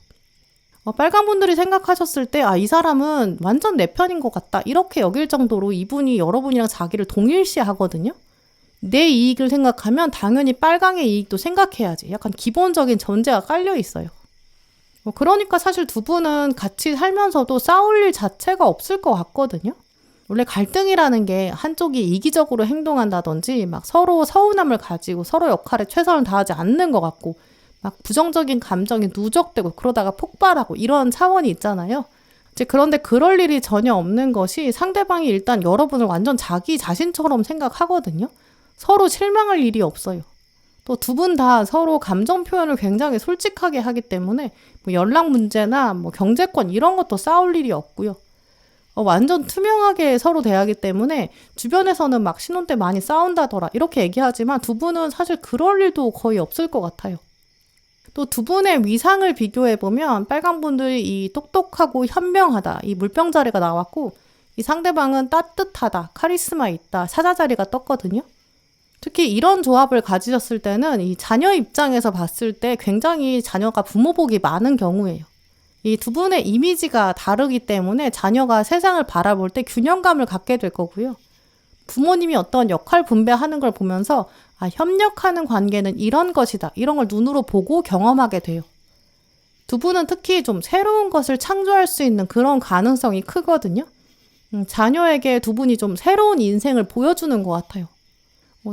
빨간 분들이 생각하셨을 때 이 사람은 완전 내 편인 것 같다 이렇게 여길 정도로 이분이 여러분이랑 자기를 동일시 하거든요. 내 이익을 생각하면 당연히 빨강의 이익도 생각해야지. 약간 기본적인 전제가 깔려 있어요. 그러니까 사실 두 분은 같이 살면서도 싸울 일 자체가 없을 것 같거든요. 원래 갈등이라는 게 한쪽이 이기적으로 행동한다든지 막 서로 서운함을 가지고 서로 역할에 최선을 다하지 않는 것 같고 막 부정적인 감정이 누적되고 그러다가 폭발하고 이런 차원이 있잖아요. 이제 그런데 그럴 일이 전혀 없는 것이 상대방이 일단 여러분을 완전 자기 자신처럼 생각하거든요. 서로 실망할 일이 없어요. 또 두 분 다 서로 감정 표현을 굉장히 솔직하게 하기 때문에 뭐 연락 문제나 뭐 경제권 이런 것도 싸울 일이 없고요. 완전 투명하게 서로 대하기 때문에 주변에서는 막 신혼 때 많이 싸운다더라 이렇게 얘기하지만 두 분은 사실 그럴 일도 거의 없을 것 같아요. 또 두 분의 위상을 비교해보면 빨간 분들이 이 똑똑하고 현명하다 이 물병자리가 나왔고 이 상대방은 따뜻하다 카리스마 있다 사자자리가 떴거든요. 특히 이런 조합을 가지셨을 때는 이 자녀 입장에서 봤을 때 굉장히 자녀가 부모 복이 많은 경우예요. 이 두 분의 이미지가 다르기 때문에 자녀가 세상을 바라볼 때 균형감을 갖게 될 거고요. 부모님이 어떤 역할 분배하는 걸 보면서 협력하는 관계는 이런 것이다. 이런 걸 눈으로 보고 경험하게 돼요. 두 분은 특히 좀 새로운 것을 창조할 수 있는 그런 가능성이 크거든요. 자녀에게 두 분이 좀 새로운 인생을 보여주는 것 같아요.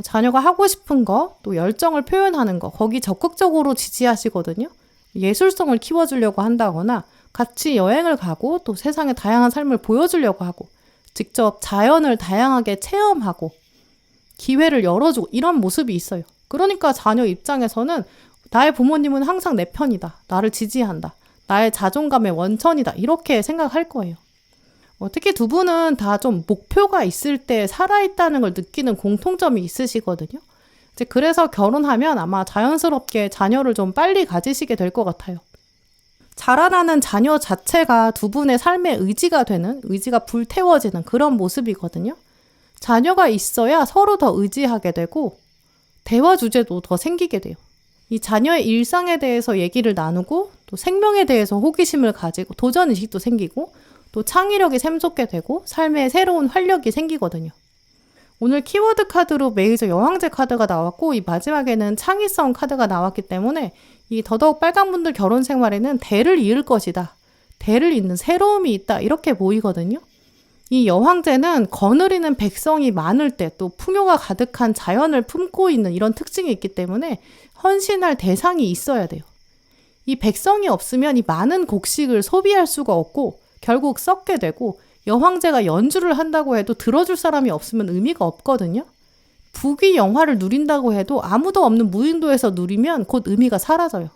자녀가 하고 싶은 거, 또 열정을 표현하는 거, 거기 적극적으로 지지하시거든요. 예술성을 키워주려고 한다거나 같이 여행을 가고 또 세상의 다양한 삶을 보여주려고 하고 직접 자연을 다양하게 체험하고 기회를 열어주고 이런 모습이 있어요. 그러니까 자녀 입장에서는 나의 부모님은 항상 내 편이다. 나를 지지한다. 나의 자존감의 원천이다. 이렇게 생각할 거예요. 특히 두 분은 다 좀 목표가 있을 때 살아있다는 걸 느끼는 공통점이 있으시거든요. 이제 그래서 결혼하면 아마 자연스럽게 자녀를 좀 빨리 가지시게 될 것 같아요. 자라나는 자녀 자체가 두 분의 삶의 의지가 되는, 의지가 불태워지는 그런 모습이거든요. 자녀가 있어야 서로 더 의지하게 되고 대화 주제도 더 생기게 돼요. 이 자녀의 일상에 대해서 얘기를 나누고 또 생명에 대해서 호기심을 가지고 도전의식도 생기고 또 창의력이 샘솟게 되고 삶에 새로운 활력이 생기거든요. 오늘 키워드 카드로 메이저 여왕제 카드가 나왔고 이 마지막에는 창의성 카드가 나왔기 때문에 이 더더욱 빨간분들 결혼 생활에는 대를 이을 것이다. 대를 잇는 새로움이 있다. 이렇게 보이거든요. 이 여왕제는 거느리는 백성이 많을 때 또 풍요가 가득한 자연을 품고 있는 이런 특징이 있기 때문에 헌신할 대상이 있어야 돼요. 이 백성이 없으면 이 많은 곡식을 소비할 수가 없고 결국 썩게 되고 여황제가 연주를 한다고 해도 들어줄 사람이 없으면 의미가 없거든요. 부귀 영화를 누린다고 해도 아무도 없는 무인도에서 누리면 곧 의미가 사라져요.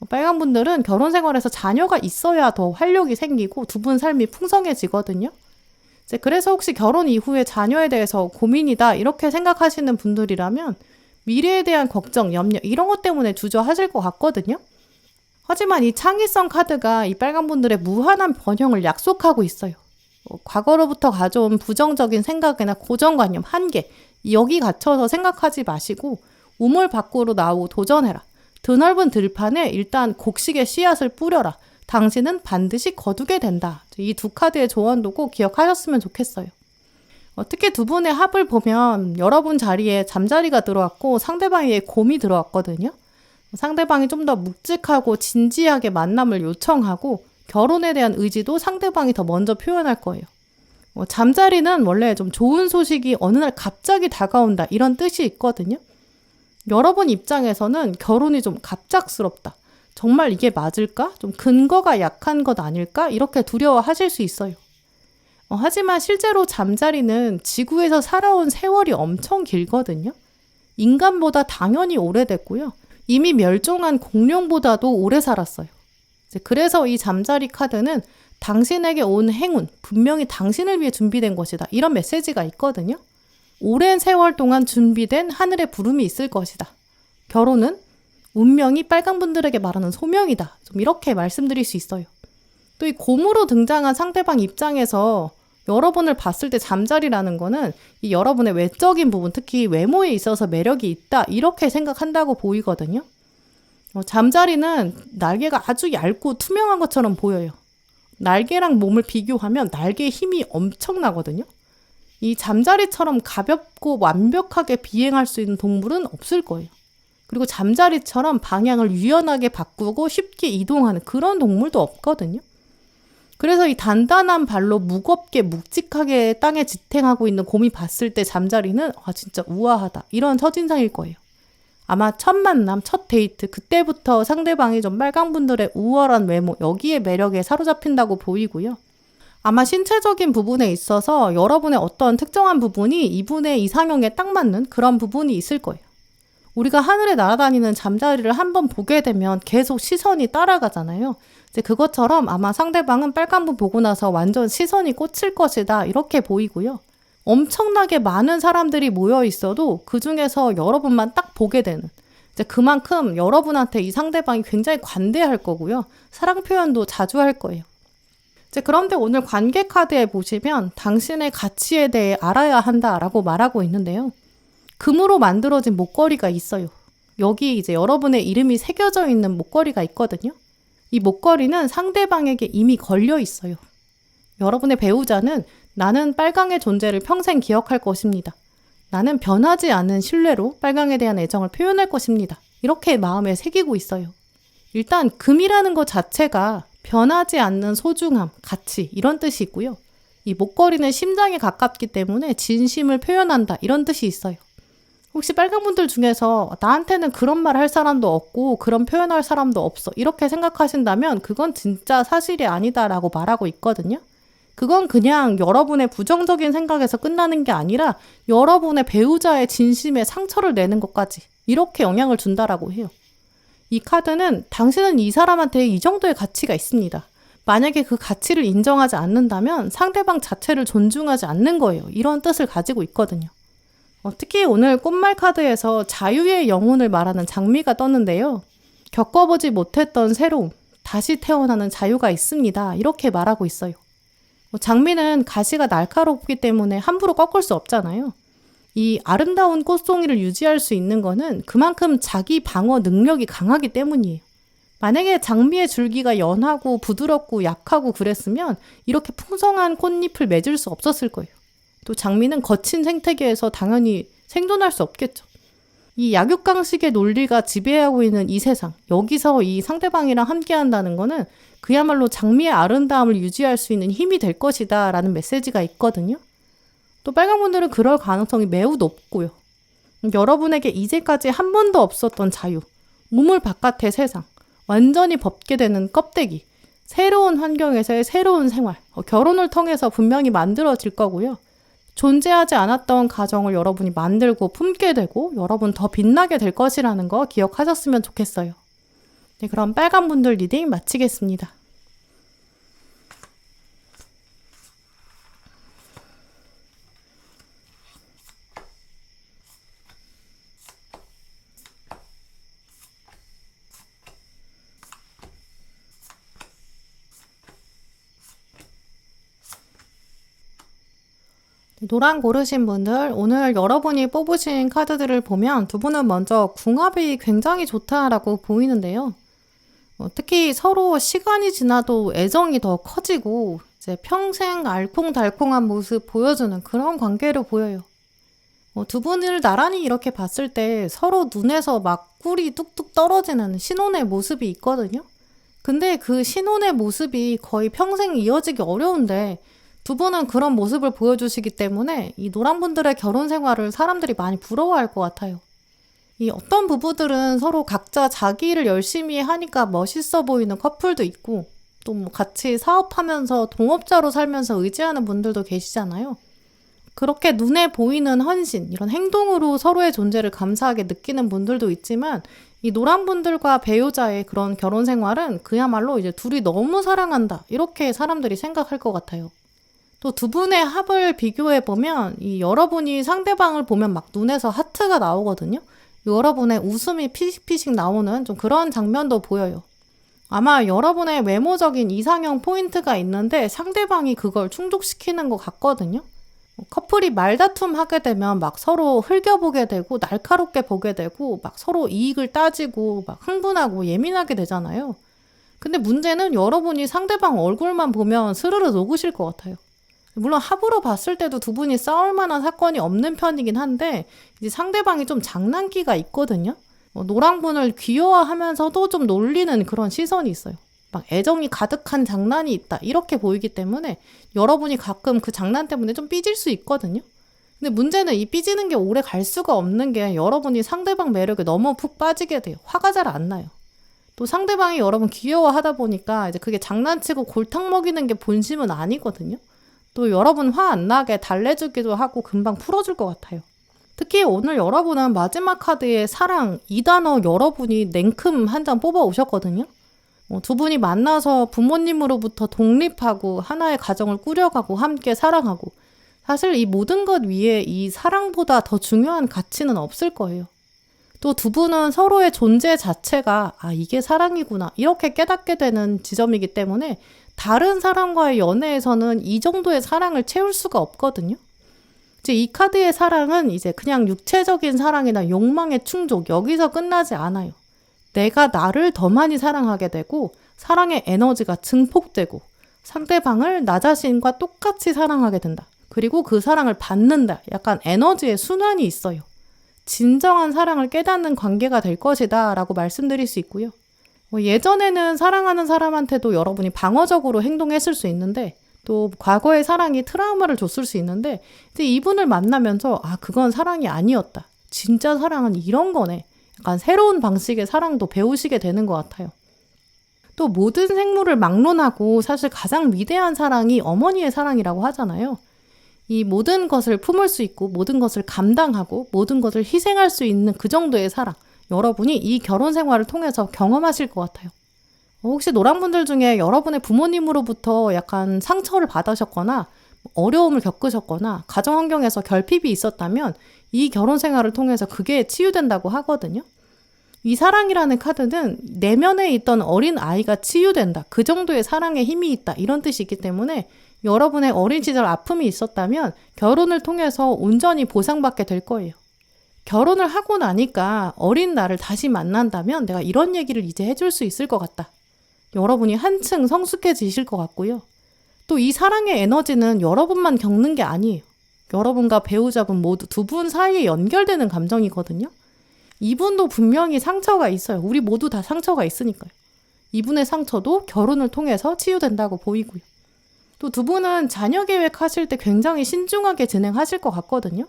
빨간 분들은 결혼 생활에서 자녀가 있어야 더 활력이 생기고 두 분 삶이 풍성해지거든요. 그래서 혹시 결혼 이후에 자녀에 대해서 고민이다 이렇게 생각하시는 분들이라면 미래에 대한 걱정, 염려 이런 것 때문에 주저하실 것 같거든요. 하지만 이 창의성 카드가 이 빨간 분들의 무한한 번영을 약속하고 있어요. 과거로부터 가져온 부정적인 생각이나 고정관념, 한계 여기 갇혀서 생각하지 마시고 우물 밖으로 나오고 도전해라. 드넓은 들판에 일단 곡식의 씨앗을 뿌려라. 당신은 반드시 거두게 된다. 이 두 카드의 조언도 꼭 기억하셨으면 좋겠어요. 특히 두 분의 합을 보면 여러분 자리에 잠자리가 들어왔고 상대방에게 곰이 들어왔거든요. 상대방이 좀 더 묵직하고 진지하게 만남을 요청하고 결혼에 대한 의지도 상대방이 더 먼저 표현할 거예요. 잠자리는 원래 좀 좋은 소식이 어느 날 갑자기 다가온다 이런 뜻이 있거든요. 여러분 입장에서는 결혼이 좀 갑작스럽다. 정말 이게 맞을까? 좀 근거가 약한 것 아닐까? 이렇게 두려워하실 수 있어요. 하지만 실제로 잠자리는 지구에서 살아온 세월이 엄청 길거든요. 인간보다 당연히 오래됐고요. 이미 멸종한 공룡보다도 오래 살았어요. 그래서 이 잠자리 카드는 당신에게 온 행운, 분명히 당신을 위해 준비된 것이다. 이런 메시지가 있거든요. 오랜 세월 동안 준비된 하늘의 부름이 있을 것이다. 결혼은 운명이 빨강분들에게 말하는 소명이다. 좀 이렇게 말씀드릴 수 있어요. 또 이 곰으로 등장한 상대방 입장에서 여러분을 봤을 때 잠자리라는 거는 이 여러분의 외적인 부분, 특히 외모에 있어서 매력이 있다. 이렇게 생각한다고 보이거든요. 잠자리는 날개가 아주 얇고 투명한 것처럼 보여요. 날개랑 몸을 비교하면 날개의 힘이 엄청나거든요. 이 잠자리처럼 가볍고 완벽하게 비행할 수 있는 동물은 없을 거예요. 그리고 잠자리처럼 방향을 유연하게 바꾸고 쉽게 이동하는 그런 동물도 없거든요. 그래서 이 단단한 발로 무겁게 묵직하게 땅에 지탱하고 있는 곰이 봤을 때 잠자리는 진짜 우아하다. 이런 첫인상일 거예요. 아마 첫 만남, 첫 데이트, 그때부터 상대방이 좀 빨강분들의 우월한 외모, 여기에 매력에 사로잡힌다고 보이고요. 아마 신체적인 부분에 있어서 여러분의 어떤 특정한 부분이 이분의 이상형에 딱 맞는 그런 부분이 있을 거예요. 우리가 하늘에 날아다니는 잠자리를 한번 보게 되면 계속 시선이 따라가잖아요. 이제 그것처럼 아마 상대방은 빨간분 보고 나서 완전 시선이 꽂힐 것이다. 이렇게 보이고요. 엄청나게 많은 사람들이 모여 있어도 그 중에서 여러분만 딱 보게 되는. 이제 그만큼 여러분한테 이 상대방이 굉장히 관대할 거고요. 사랑 표현도 자주 할 거예요. 이제 그런데 오늘 관계 카드에 보시면 당신의 가치에 대해 알아야 한다라고 말하고 있는데요. 금으로 만들어진 목걸이가 있어요. 여기 이제 여러분의 이름이 새겨져 있는 목걸이가 있거든요. 이 목걸이는 상대방에게 이미 걸려 있어요. 여러분의 배우자는 나는 빨강의 존재를 평생 기억할 것입니다. 나는 변하지 않는 신뢰로 빨강에 대한 애정을 표현할 것입니다. 이렇게 마음에 새기고 있어요. 일단 금이라는 것 자체가 변하지 않는 소중함, 가치 이런 뜻이 있고요. 이 목걸이는 심장에 가깝기 때문에 진심을 표현한다 이런 뜻이 있어요. 혹시 빨강분들 중에서 나한테는 그런 말 할 사람도 없고 그런 표현할 사람도 없어 이렇게 생각하신다면 그건 진짜 사실이 아니다라고 말하고 있거든요. 그건 그냥 여러분의 부정적인 생각에서 끝나는 게 아니라 여러분의 배우자의 진심에 상처를 내는 것까지 이렇게 영향을 준다라고 해요. 이 카드는 당신은 이 사람한테 이 정도의 가치가 있습니다. 만약에 그 가치를 인정하지 않는다면 상대방 자체를 존중하지 않는 거예요. 이런 뜻을 가지고 있거든요. 특히 오늘 꽃말 카드에서 자유의 영혼을 말하는 장미가 떴는데요. 겪어보지 못했던 새로움, 다시 태어나는 자유가 있습니다. 이렇게 말하고 있어요. 장미는 가시가 날카롭기 때문에 함부로 꺾을 수 없잖아요. 이 아름다운 꽃송이를 유지할 수 있는 거는 그만큼 자기 방어 능력이 강하기 때문이에요. 만약에 장미의 줄기가 연하고 부드럽고 약하고 그랬으면 이렇게 풍성한 꽃잎을 맺을 수 없었을 거예요. 또 장미는 거친 생태계에서 당연히 생존할 수 없겠죠. 이 약육강식의 논리가 지배하고 있는 이 세상, 여기서 이 상대방이랑 함께 한다는 거는 그야말로 장미의 아름다움을 유지할 수 있는 힘이 될 것이다 라는 메시지가 있거든요. 또 빨강분들은 그럴 가능성이 매우 높고요. 여러분에게 이제까지 한 번도 없었던 자유, 우물 바깥의 세상, 완전히 벗게 되는 껍데기, 새로운 환경에서의 새로운 생활, 결혼을 통해서 분명히 만들어질 거고요. 존재하지 않았던 가정을 여러분이 만들고 품게 되고 여러분 더 빛나게 될 것이라는 거 기억하셨으면 좋겠어요. 네, 그럼 빨간분들 리딩 마치겠습니다. 노란 고르신 분들, 오늘 여러분이 뽑으신 카드들을 보면 두 분은 먼저 궁합이 굉장히 좋다라고 보이는데요. 특히 서로 시간이 지나도 애정이 더 커지고 이제 평생 알콩달콩한 모습 보여주는 그런 관계로 보여요. 두 분을 나란히 이렇게 봤을 때 서로 눈에서 막 꿀이 뚝뚝 떨어지는 신혼의 모습이 있거든요. 근데 그 신혼의 모습이 거의 평생 이어지기 어려운데 두 분은 그런 모습을 보여주시기 때문에 이 노란분들의 결혼 생활을 사람들이 많이 부러워할 것 같아요. 이 어떤 부부들은 서로 각자 자기 일을 열심히 하니까 멋있어 보이는 커플도 있고 또 뭐 같이 사업하면서 동업자로 살면서 의지하는 분들도 계시잖아요. 그렇게 눈에 보이는 헌신, 이런 행동으로 서로의 존재를 감사하게 느끼는 분들도 있지만 이 노랑분들과 배우자의 그런 결혼 생활은 그야말로 이제 둘이 너무 사랑한다. 이렇게 사람들이 생각할 것 같아요. 또 두 분의 합을 비교해 보면 이 여러분이 상대방을 보면 막 눈에서 하트가 나오거든요. 여러분의 웃음이 피식피식 나오는 좀 그런 장면도 보여요. 아마 여러분의 외모적인 이상형 포인트가 있는데 상대방이 그걸 충족시키는 것 같거든요. 커플이 말다툼 하게 되면 막 서로 흘겨보게 되고 날카롭게 보게 되고 막 서로 이익을 따지고 막 흥분하고 예민하게 되잖아요. 근데 문제는 여러분이 상대방 얼굴만 보면 스르르 녹으실 것 같아요. 물론 합으로 봤을 때도 두 분이 싸울 만한 사건이 없는 편이긴 한데 이제 상대방이 좀 장난기가 있거든요. 노랑분을 귀여워하면서도 좀 놀리는 그런 시선이 있어요. 막 애정이 가득한 장난이 있다 이렇게 보이기 때문에 여러분이 가끔 그 장난 때문에 좀 삐질 수 있거든요. 근데 문제는 이 삐지는 게 오래 갈 수가 없는 게 여러분이 상대방 매력에 너무 푹 빠지게 돼요. 화가 잘 안 나요. 또 상대방이 여러분 귀여워하다 보니까 이제 그게 장난치고 골탕 먹이는 게 본심은 아니거든요. 또 여러분 화 안 나게 달래주기도 하고 금방 풀어줄 것 같아요. 특히 오늘 여러분은 마지막 카드의 사랑 이 단어 여러분이 냉큼 한 장 뽑아 오셨거든요. 두 분이 만나서 부모님으로부터 독립하고 하나의 가정을 꾸려가고 함께 사랑하고 사실 이 모든 것 위에 이 사랑보다 더 중요한 가치는 없을 거예요. 또 두 분은 서로의 존재 자체가 이게 사랑이구나 이렇게 깨닫게 되는 지점이기 때문에 다른 사람과의 연애에서는 이 정도의 사랑을 채울 수가 없거든요. 이제 이 카드의 사랑은 이제 그냥 육체적인 사랑이나 욕망의 충족 여기서 끝나지 않아요. 내가 나를 더 많이 사랑하게 되고 사랑의 에너지가 증폭되고 상대방을 나 자신과 똑같이 사랑하게 된다. 그리고 그 사랑을 받는다. 약간 에너지의 순환이 있어요. 진정한 사랑을 깨닫는 관계가 될 것이다 라고 말씀드릴 수 있고요. 예전에는 사랑하는 사람한테도 여러분이 방어적으로 행동했을 수 있는데 또 과거의 사랑이 트라우마를 줬을 수 있는데 이제 이분을 만나면서 그건 사랑이 아니었다. 진짜 사랑은 이런 거네. 약간 새로운 방식의 사랑도 배우시게 되는 것 같아요. 또 모든 생물을 막론하고 사실 가장 위대한 사랑이 어머니의 사랑이라고 하잖아요. 이 모든 것을 품을 수 있고 모든 것을 감당하고 모든 것을 희생할 수 있는 그 정도의 사랑. 여러분이 이 결혼 생활을 통해서 경험하실 것 같아요. 혹시 노랑분들 중에 여러분의 부모님으로부터 약간 상처를 받으셨거나 어려움을 겪으셨거나 가정 환경에서 결핍이 있었다면 이 결혼 생활을 통해서 그게 치유된다고 하거든요. 이 사랑이라는 카드는 내면에 있던 어린 아이가 치유된다. 그 정도의 사랑의 힘이 있다. 이런 뜻이 있기 때문에 여러분의 어린 시절 아픔이 있었다면 결혼을 통해서 온전히 보상받게 될 거예요. 결혼을 하고 나니까 어린 나를 다시 만난다면 내가 이런 얘기를 이제 해줄 수 있을 것 같다. 여러분이 한층 성숙해지실 것 같고요. 또 이 사랑의 에너지는 여러분만 겪는 게 아니에요. 여러분과 배우자분 모두 두 분 사이에 연결되는 감정이거든요. 이분도 분명히 상처가 있어요. 우리 모두 다 상처가 있으니까요. 이분의 상처도 결혼을 통해서 치유된다고 보이고요. 또 두 분은 자녀 계획하실 때 굉장히 신중하게 진행하실 것 같거든요.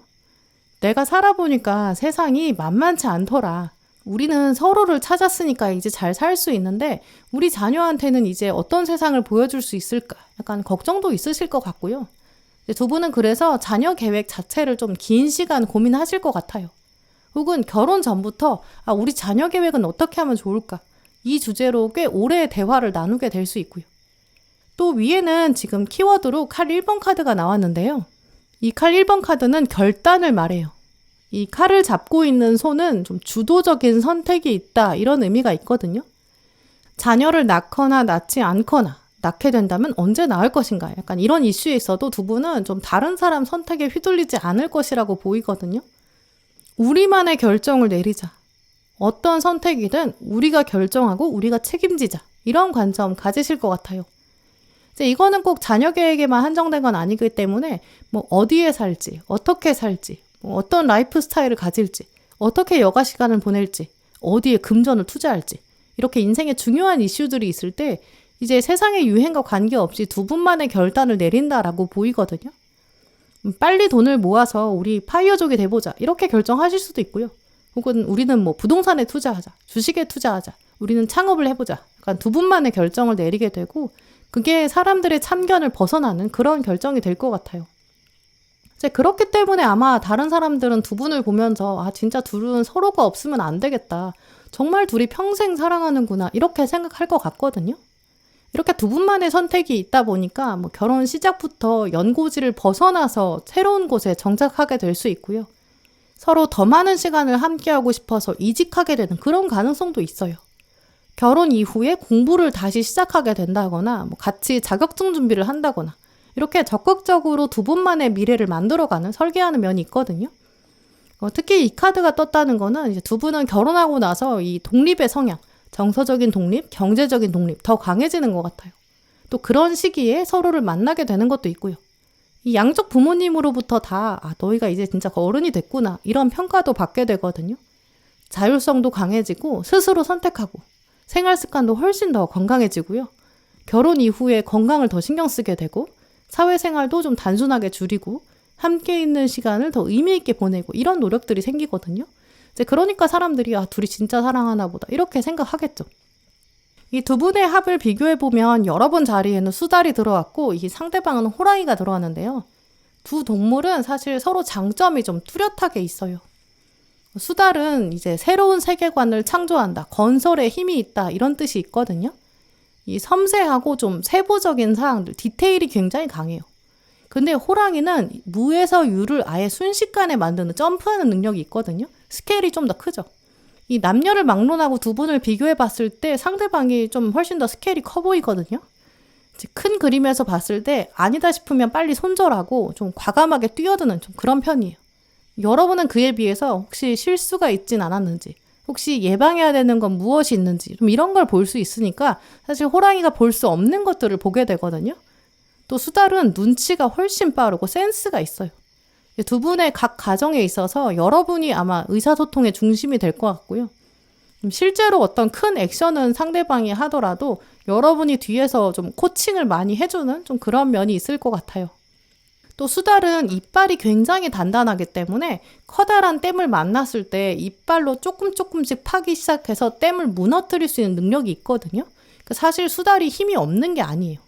내가 살아보니까 세상이 만만치 않더라. 우리는 서로를 찾았으니까 이제 잘 살 수 있는데 우리 자녀한테는 이제 어떤 세상을 보여줄 수 있을까? 약간 걱정도 있으실 것 같고요. 두 분은 그래서 자녀 계획 자체를 좀 긴 시간 고민하실 것 같아요. 혹은 결혼 전부터 우리 자녀 계획은 어떻게 하면 좋을까? 이 주제로 꽤 오래 대화를 나누게 될 수 있고요. 또 위에는 지금 키워드로 칼 1번 카드가 나왔는데요. 이 칼 1번 카드는 결단을 말해요. 이 칼을 잡고 있는 손은 좀 주도적인 선택이 있다 이런 의미가 있거든요. 자녀를 낳거나 낳지 않거나 낳게 된다면 언제 낳을 것인가 약간 이런 이슈에 있어도 두 분은 좀 다른 사람 선택에 휘둘리지 않을 것이라고 보이거든요. 우리만의 결정을 내리자. 어떤 선택이든 우리가 결정하고 우리가 책임지자. 이런 관점 가지실 것 같아요. 이제 이거는 꼭 자녀 계획에만 한정된 건 아니기 때문에 어디에 살지, 어떻게 살지, 어떤 라이프 스타일을 가질지, 어떻게 여가 시간을 보낼지, 어디에 금전을 투자할지 이렇게 인생에 중요한 이슈들이 있을 때 이제 세상의 유행과 관계없이 두 분만의 결단을 내린다라고 보이거든요. 빨리 돈을 모아서 우리 파이어족이 돼보자 이렇게 결정하실 수도 있고요. 혹은 우리는 부동산에 투자하자, 주식에 투자하자, 우리는 창업을 해보자. 약간 두 분만의 결정을 내리게 되고 그게 사람들의 참견을 벗어나는 그런 결정이 될 것 같아요. 이제 그렇기 때문에 아마 다른 사람들은 두 분을 보면서 진짜 둘은 서로가 없으면 안 되겠다. 정말 둘이 평생 사랑하는구나 이렇게 생각할 것 같거든요. 이렇게 두 분만의 선택이 있다 보니까 뭐 결혼 시작부터 연고지를 벗어나서 새로운 곳에 정착하게 될 수 있고요. 서로 더 많은 시간을 함께하고 싶어서 이직하게 되는 그런 가능성도 있어요. 결혼 이후에 공부를 다시 시작하게 된다거나 뭐 같이 자격증 준비를 한다거나 이렇게 적극적으로 두 분만의 미래를 만들어가는 설계하는 면이 있거든요. 특히 이 카드가 떴다는 거는 이제 두 분은 결혼하고 나서 이 독립의 성향, 정서적인 독립, 경제적인 독립 더 강해지는 것 같아요. 또 그런 시기에 서로를 만나게 되는 것도 있고요. 이 양쪽 부모님으로부터 다 너희가 이제 진짜 어른이 됐구나 이런 평가도 받게 되거든요. 자율성도 강해지고 스스로 선택하고 생활 습관도 훨씬 더 건강해지고요. 결혼 이후에 건강을 더 신경 쓰게 되고 사회생활도 좀 단순하게 줄이고 함께 있는 시간을 더 의미 있게 보내고 이런 노력들이 생기거든요. 이제 그러니까 사람들이 둘이 진짜 사랑하나 보다 이렇게 생각하겠죠. 이 두 분의 합을 비교해보면 여러 번 자리에는 수달이 들어왔고 이 상대방은 호랑이가 들어왔는데요. 두 동물은 사실 서로 장점이 좀 뚜렷하게 있어요. 수달은 이제 새로운 세계관을 창조한다, 건설에 힘이 있다 이런 뜻이 있거든요. 이 섬세하고 좀 세부적인 사항들, 디테일이 굉장히 강해요. 근데 호랑이는 무에서 유를 아예 순식간에 만드는 점프하는 능력이 있거든요. 스케일이 좀 더 크죠. 이 남녀를 막론하고 두 분을 비교해 봤을 때 상대방이 좀 훨씬 더 스케일이 커 보이거든요. 큰 그림에서 봤을 때 아니다 싶으면 빨리 손절하고 좀 과감하게 뛰어드는 좀 그런 편이에요. 여러분은 그에 비해서 혹시 실수가 있진 않았는지, 혹시 예방해야 되는 건 무엇이 있는지 좀 이런 걸 볼 수 있으니까 사실 호랑이가 볼 수 없는 것들을 보게 되거든요. 또 수달은 눈치가 훨씬 빠르고 센스가 있어요. 두 분의 각 가정에 있어서 여러분이 아마 의사소통의 중심이 될 것 같고요. 실제로 어떤 큰 액션은 상대방이 하더라도 여러분이 뒤에서 좀 코칭을 많이 해주는 좀 그런 면이 있을 것 같아요. 또 수달은 이빨이 굉장히 단단하기 때문에 커다란 댐을 만났을 때 이빨로 조금씩 파기 시작해서 댐을 무너뜨릴 수 있는 능력이 있거든요. 사실 수달이 힘이 없는 게 아니에요.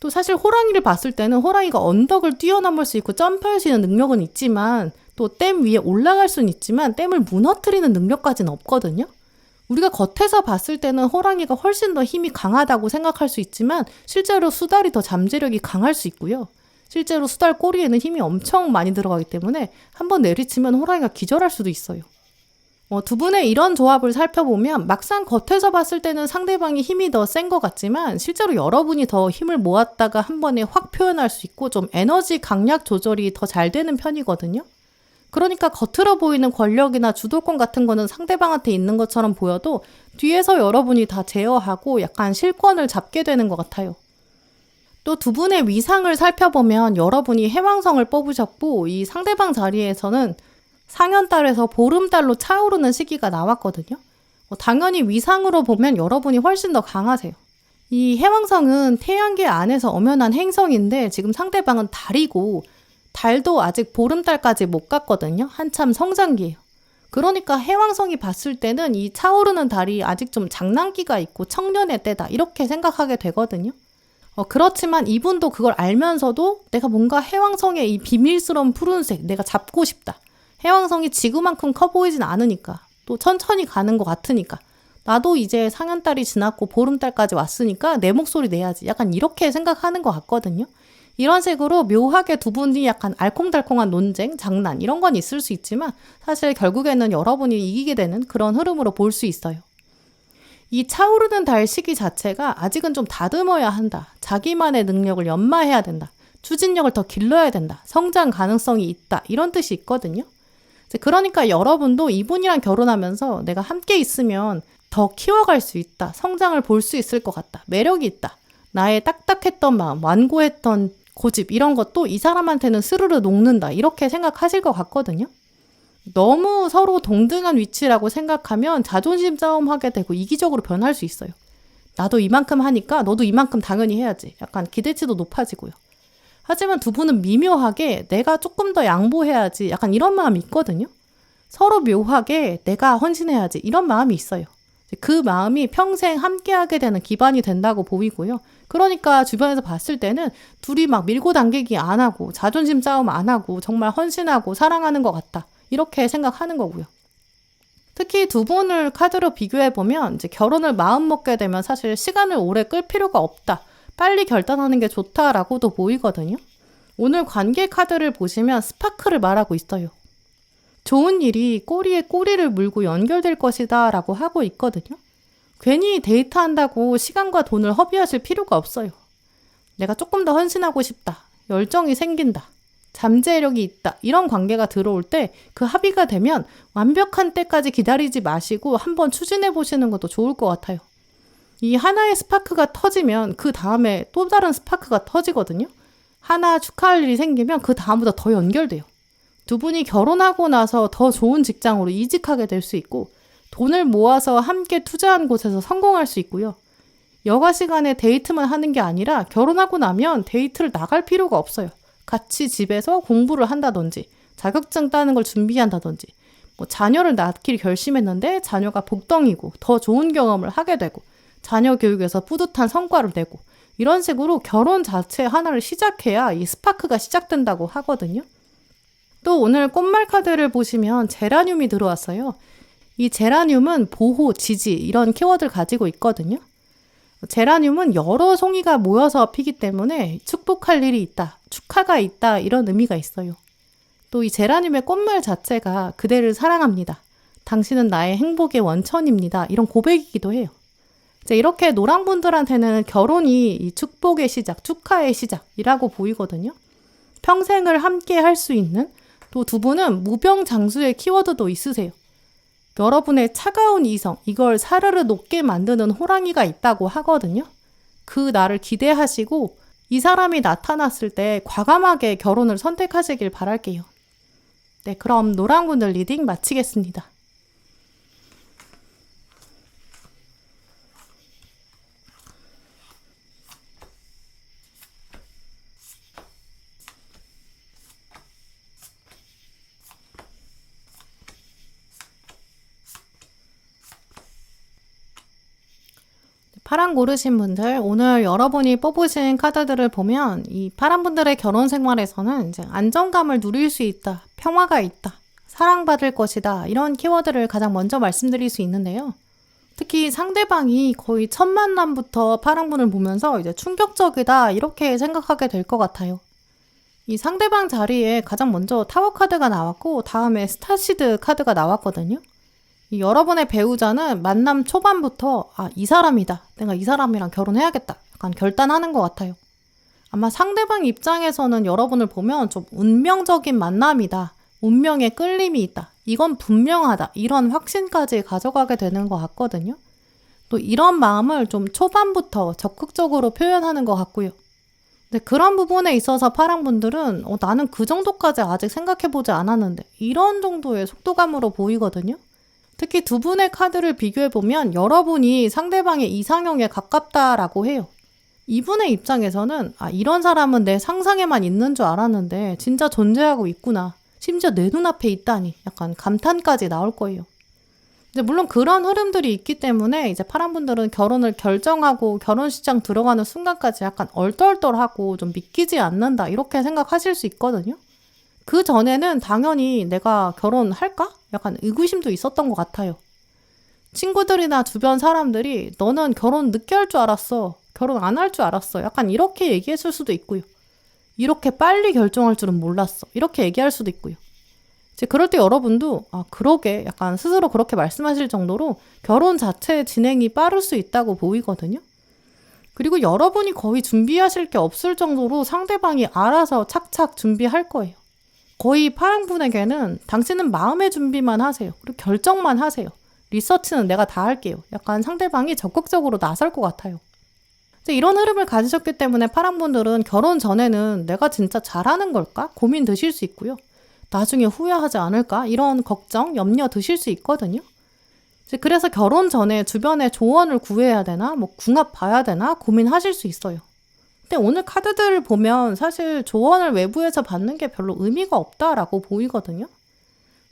또 사실 호랑이를 봤을 때는 호랑이가 언덕을 뛰어넘을 수 있고 점프할 수 있는 능력은 있지만 또 댐 위에 올라갈 수는 있지만 댐을 무너뜨리는 능력까지는 없거든요. 우리가 겉에서 봤을 때는 호랑이가 훨씬 더 힘이 강하다고 생각할 수 있지만 실제로 수달이 더 잠재력이 강할 수 있고요. 실제로 수달 꼬리에는 힘이 엄청 많이 들어가기 때문에 한번 내리치면 호랑이가 기절할 수도 있어요. 두 분의 이런 조합을 살펴보면 막상 겉에서 봤을 때는 상대방이 힘이 더 센 것 같지만 실제로 여러분이 더 힘을 모았다가 한 번에 확 표현할 수 있고 좀 에너지 강약 조절이 더 잘 되는 편이거든요. 그러니까 겉으로 보이는 권력이나 주도권 같은 거는 상대방한테 있는 것처럼 보여도 뒤에서 여러분이 다 제어하고 약간 실권을 잡게 되는 것 같아요. 또 두 분의 위상을 살펴보면 여러분이 해왕성을 뽑으셨고 이 상대방 자리에서는 상현달에서 보름달로 차오르는 시기가 나왔거든요. 당연히 위상으로 보면 여러분이 훨씬 더 강하세요. 이 해왕성은 태양계 안에서 엄연한 행성인데 지금 상대방은 달이고 달도 아직 보름달까지 못 갔거든요. 한참 성장기예요. 그러니까 해왕성이 봤을 때는 이 차오르는 달이 아직 좀 장난기가 있고 청년의 때다 이렇게 생각하게 되거든요. 그렇지만 이분도 그걸 알면서도 내가 뭔가 해왕성의 이 비밀스러운 푸른색 내가 잡고 싶다. 해왕성이 지구만큼 커 보이진 않으니까 또 천천히 가는 것 같으니까 나도 이제 상현달이 지났고 보름달까지 왔으니까 내 목소리 내야지 약간 이렇게 생각하는 것 같거든요. 이런 식으로 묘하게 두 분이 약간 알콩달콩한 논쟁, 장난 이런 건 있을 수 있지만 사실 결국에는 여러분이 이기게 되는 그런 흐름으로 볼 수 있어요. 이 차오르는 달 시기 자체가 아직은 좀 다듬어야 한다. 자기만의 능력을 연마해야 된다. 추진력을 더 길러야 된다. 성장 가능성이 있다. 이런 뜻이 있거든요. 그러니까 여러분도 이분이랑 결혼하면서 내가 함께 있으면 더 키워갈 수 있다. 성장을 볼 수 있을 것 같다. 매력이 있다. 나의 딱딱했던 마음, 완고했던 고집 이런 것도 이 사람한테는 스르르 녹는다. 이렇게 생각하실 것 같거든요. 너무 서로 동등한 위치라고 생각하면 자존심 싸움하게 되고 이기적으로 변할 수 있어요. 나도 이만큼 하니까 너도 이만큼 당연히 해야지. 약간 기대치도 높아지고요. 하지만 두 분은 미묘하게 내가 조금 더 양보해야지 약간 이런 마음이 있거든요. 서로 묘하게 내가 헌신해야지 이런 마음이 있어요. 그 마음이 평생 함께하게 되는 기반이 된다고 보이고요. 그러니까 주변에서 봤을 때는 둘이 막 밀고 당기기 안 하고 자존심 싸움 안 하고 정말 헌신하고 사랑하는 것 같다. 이렇게 생각하는 거고요. 특히 두 분을 카드로 비교해보면 이제 결혼을 마음먹게 되면 사실 시간을 오래 끌 필요가 없다. 빨리 결단하는 게 좋다라고도 보이거든요. 오늘 관계 카드를 보시면 스파크를 말하고 있어요. 좋은 일이 꼬리에 꼬리를 물고 연결될 것이다 라고 하고 있거든요. 괜히 데이트한다고 시간과 돈을 허비하실 필요가 없어요. 내가 조금 더 헌신하고 싶다. 열정이 생긴다. 잠재력이 있다. 이런 관계가 들어올 때 그 합의가 되면 완벽한 때까지 기다리지 마시고 한번 추진해 보시는 것도 좋을 것 같아요. 이 하나의 스파크가 터지면 그 다음에 또 다른 스파크가 터지거든요. 하나 축하할 일이 생기면 그 다음부터 더 연결돼요. 두 분이 결혼하고 나서 더 좋은 직장으로 이직하게 될 수 있고 돈을 모아서 함께 투자한 곳에서 성공할 수 있고요. 여가 시간에 데이트만 하는 게 아니라 결혼하고 나면 데이트를 나갈 필요가 없어요. 같이 집에서 공부를 한다든지 자격증 따는 걸 준비한다든지 자녀를 낳기를 결심했는데 자녀가 복덩이고 더 좋은 경험을 하게 되고 자녀 교육에서 뿌듯한 성과를 내고 이런 식으로 결혼 자체 하나를 시작해야 이 스파크가 시작된다고 하거든요. 또 오늘 꽃말 카드를 보시면 제라늄이 들어왔어요. 이 제라늄은 보호, 지지 이런 키워드를 가지고 있거든요. 제라늄은 여러 송이가 모여서 피기 때문에 축복할 일이 있다, 축하가 있다 이런 의미가 있어요. 또 이 제라늄의 꽃말 자체가 그대를 사랑합니다. 당신은 나의 행복의 원천입니다. 이런 고백이기도 해요. 이제 이렇게 노랑분들한테는 결혼이 이 축복의 시작, 축하의 시작이라고 보이거든요. 평생을 함께 할 수 있는 또 두 분은 무병장수의 키워드도 있으세요. 여러분의 차가운 이성, 이걸 사르르 녹게 만드는 호랑이가 있다고 하거든요. 그 날을 기대하시고 이 사람이 나타났을 때 과감하게 결혼을 선택하시길 바랄게요. 네, 그럼 노랑분들 리딩 마치겠습니다. 파란 고르신 분들, 오늘 여러분이 뽑으신 카드들을 보면 이 파란 분들의 결혼 생활에서는 이제 안정감을 누릴 수 있다, 평화가 있다, 사랑받을 것이다 이런 키워드를 가장 먼저 말씀드릴 수 있는데요. 특히 상대방이 거의 첫 만남부터 파란 분을 보면서 이제 충격적이다 이렇게 생각하게 될 것 같아요. 이 상대방 자리에 가장 먼저 타워 카드가 나왔고 다음에 스타시드 카드가 나왔거든요. 이 여러분의 배우자는 만남 초반부터 이 사람이다. 내가 이 사람이랑 결혼해야겠다. 약간 결단하는 것 같아요. 아마 상대방 입장에서는 여러분을 보면 좀 운명적인 만남이다. 운명의 끌림이 있다. 이건 분명하다. 이런 확신까지 가져가게 되는 것 같거든요. 또 이런 마음을 좀 초반부터 적극적으로 표현하는 것 같고요. 근데 그런 부분에 있어서 파랑분들은 나는 그 정도까지 아직 생각해보지 않았는데 이런 정도의 속도감으로 보이거든요. 특히 두 분의 카드를 비교해보면 여러분이 상대방의 이상형에 가깝다라고 해요. 이분의 입장에서는 이런 사람은 내 상상에만 있는 줄 알았는데 진짜 존재하고 있구나. 심지어 내 눈앞에 있다니 약간 감탄까지 나올 거예요. 이제 물론 그런 흐름들이 있기 때문에 이제 파란 분들은 결혼을 결정하고 결혼식장 들어가는 순간까지 약간 얼떨떨하고 좀 믿기지 않는다 이렇게 생각하실 수 있거든요. 그 전에는 당연히 내가 결혼할까? 약간 의구심도 있었던 것 같아요. 친구들이나 주변 사람들이 너는 결혼 늦게 할 줄 알았어. 결혼 안 할 줄 알았어. 약간 이렇게 얘기했을 수도 있고요. 이렇게 빨리 결정할 줄은 몰랐어. 이렇게 얘기할 수도 있고요. 이제 그럴 때 여러분도 그러게 약간 스스로 그렇게 말씀하실 정도로 결혼 자체의 진행이 빠를 수 있다고 보이거든요. 그리고 여러분이 거의 준비하실 게 없을 정도로 상대방이 알아서 착착 준비할 거예요. 거의 파랑분에게는 당신은 마음의 준비만 하세요. 그리고 결정만 하세요. 리서치는 내가 다 할게요. 약간 상대방이 적극적으로 나설 것 같아요. 이런 흐름을 가지셨기 때문에 파랑분들은 결혼 전에는 내가 진짜 잘하는 걸까? 고민 드실 수 있고요. 나중에 후회하지 않을까? 이런 걱정, 염려 드실 수 있거든요. 그래서 결혼 전에 주변에 조언을 구해야 되나? 궁합 봐야 되나? 고민하실 수 있어요. 근데 오늘 카드들을 보면 사실 조언을 외부에서 받는 게 별로 의미가 없다라고 보이거든요.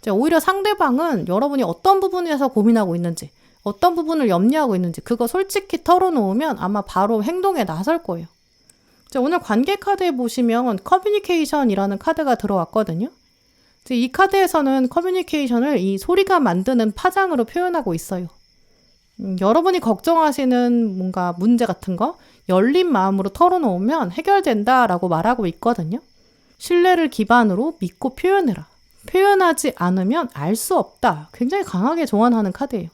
오히려 상대방은 여러분이 어떤 부분에서 고민하고 있는지, 어떤 부분을 염려하고 있는지 그거 솔직히 털어놓으면 아마 바로 행동에 나설 거예요. 오늘 관계 카드에 보시면 커뮤니케이션이라는 카드가 들어왔거든요. 이제 이 카드에서는 커뮤니케이션을 이 소리가 만드는 파장으로 표현하고 있어요. 여러분이 걱정하시는 뭔가 문제 같은 거 열린 마음으로 털어놓으면 해결된다라고 말하고 있거든요. 신뢰를 기반으로 믿고 표현해라. 표현하지 않으면 알 수 없다. 굉장히 강하게 조언하는 카드예요.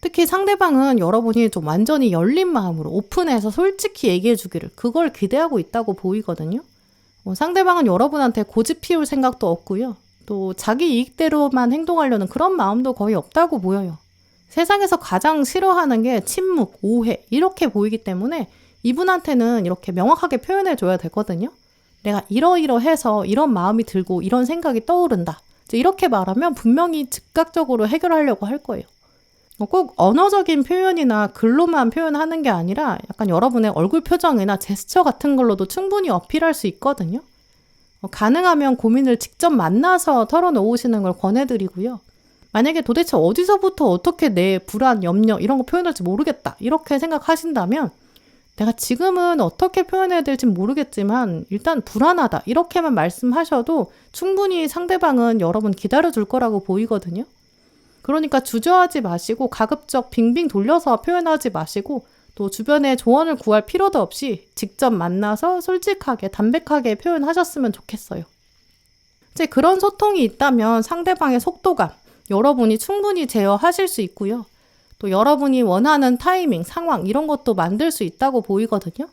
특히 상대방은 여러분이 좀 완전히 열린 마음으로 오픈해서 솔직히 얘기해 주기를 그걸 기대하고 있다고 보이거든요. 상대방은 여러분한테 고집 피울 생각도 없고요. 또 자기 이익대로만 행동하려는 그런 마음도 거의 없다고 보여요. 세상에서 가장 싫어하는 게 침묵, 오해 이렇게 보이기 때문에 이분한테는 이렇게 명확하게 표현해 줘야 되거든요. 내가 이러이러해서 이런 마음이 들고 이런 생각이 떠오른다. 이렇게 말하면 분명히 즉각적으로 해결하려고 할 거예요. 꼭 언어적인 표현이나 글로만 표현하는 게 아니라 약간 여러분의 얼굴 표정이나 제스처 같은 걸로도 충분히 어필할 수 있거든요. 가능하면 고민을 직접 만나서 털어놓으시는 걸 권해드리고요. 만약에 도대체 어디서부터 어떻게 내 불안, 염려 이런 거 표현할지 모르겠다 이렇게 생각하신다면 내가 지금은 어떻게 표현해야 될지 모르겠지만 일단 불안하다 이렇게만 말씀하셔도 충분히 상대방은 여러분 기다려줄 거라고 보이거든요. 그러니까 주저하지 마시고 가급적 빙빙 돌려서 표현하지 마시고 또 주변에 조언을 구할 필요도 없이 직접 만나서 솔직하게 담백하게 표현하셨으면 좋겠어요. 이제 그런 소통이 있다면 상대방의 속도감 여러분이 충분히 제어하실 수 있고요. 또 여러분이 원하는 타이밍, 상황 이런 것도 만들 수 있다고 보이거든요.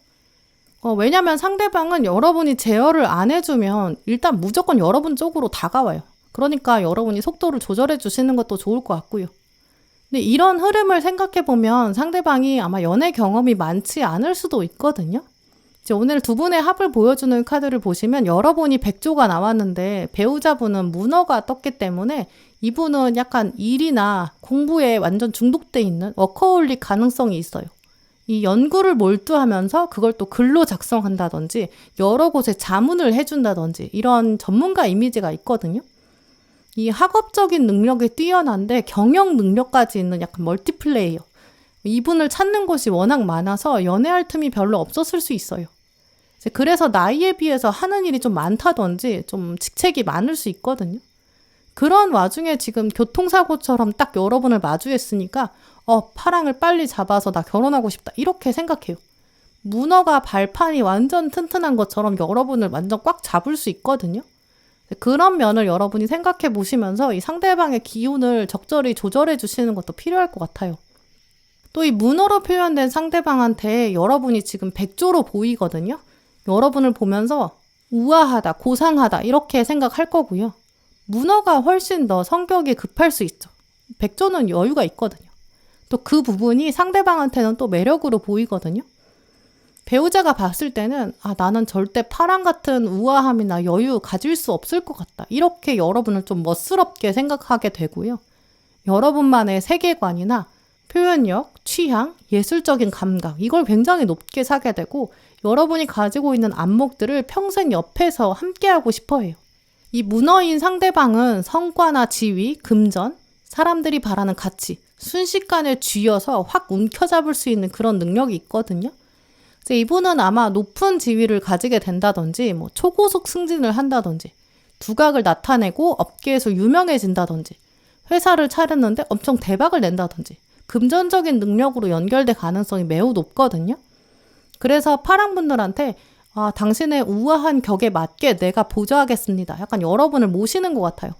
왜냐하면 상대방은 여러분이 제어를 안 해주면 일단 무조건 여러분 쪽으로 다가와요. 그러니까 여러분이 속도를 조절해 주시는 것도 좋을 것 같고요. 근데 이런 흐름을 생각해 보면 상대방이 아마 연애 경험이 많지 않을 수도 있거든요. 이제 오늘 두 분의 합을 보여주는 카드를 보시면 여러분이 백조가 나왔는데 배우자분은 문어가 떴기 때문에 이분은 약간 일이나 공부에 완전 중독돼 있는 워커홀릭 가능성이 있어요. 이 연구를 몰두하면서 그걸 또 글로 작성한다든지 여러 곳에 자문을 해준다든지 이런 전문가 이미지가 있거든요. 이 학업적인 능력이 뛰어난데 경영 능력까지 있는 약간 멀티플레이어. 이분을 찾는 곳이 워낙 많아서 연애할 틈이 별로 없었을 수 있어요. 그래서 나이에 비해서 하는 일이 좀 많다든지 좀 직책이 많을 수 있거든요. 그런 와중에 지금 교통사고처럼 딱 여러분을 마주했으니까 파랑을 빨리 잡아서 나 결혼하고 싶다 이렇게 생각해요. 문어가 발판이 완전 튼튼한 것처럼 여러분을 완전 꽉 잡을 수 있거든요. 그런 면을 여러분이 생각해 보시면서 이 상대방의 기운을 적절히 조절해 주시는 것도 필요할 것 같아요. 또 이 문어로 표현된 상대방한테 여러분이 지금 백조로 보이거든요. 여러분을 보면서 우아하다, 고상하다 이렇게 생각할 거고요. 문어가 훨씬 더 성격이 급할 수 있죠. 백조는 여유가 있거든요. 또 그 부분이 상대방한테는 또 매력으로 보이거든요. 배우자가 봤을 때는 나는 절대 파랑 같은 우아함이나 여유 가질 수 없을 것 같다. 이렇게 여러분을 좀 멋스럽게 생각하게 되고요. 여러분만의 세계관이나 표현력, 취향, 예술적인 감각 이걸 굉장히 높게 사게 되고 여러분이 가지고 있는 안목들을 평생 옆에서 함께하고 싶어 해요. 이 문어인 상대방은 성과나 지위, 금전, 사람들이 바라는 가치, 순식간에 쥐어서 확 움켜잡을 수 있는 그런 능력이 있거든요. 이분은 아마 높은 지위를 가지게 된다든지 초고속 승진을 한다든지 두각을 나타내고 업계에서 유명해진다든지 회사를 차렸는데 엄청 대박을 낸다든지 금전적인 능력으로 연결될 가능성이 매우 높거든요. 그래서 파랑분들한테 당신의 우아한 격에 맞게 내가 보조하겠습니다. 약간 여러분을 모시는 것 같아요.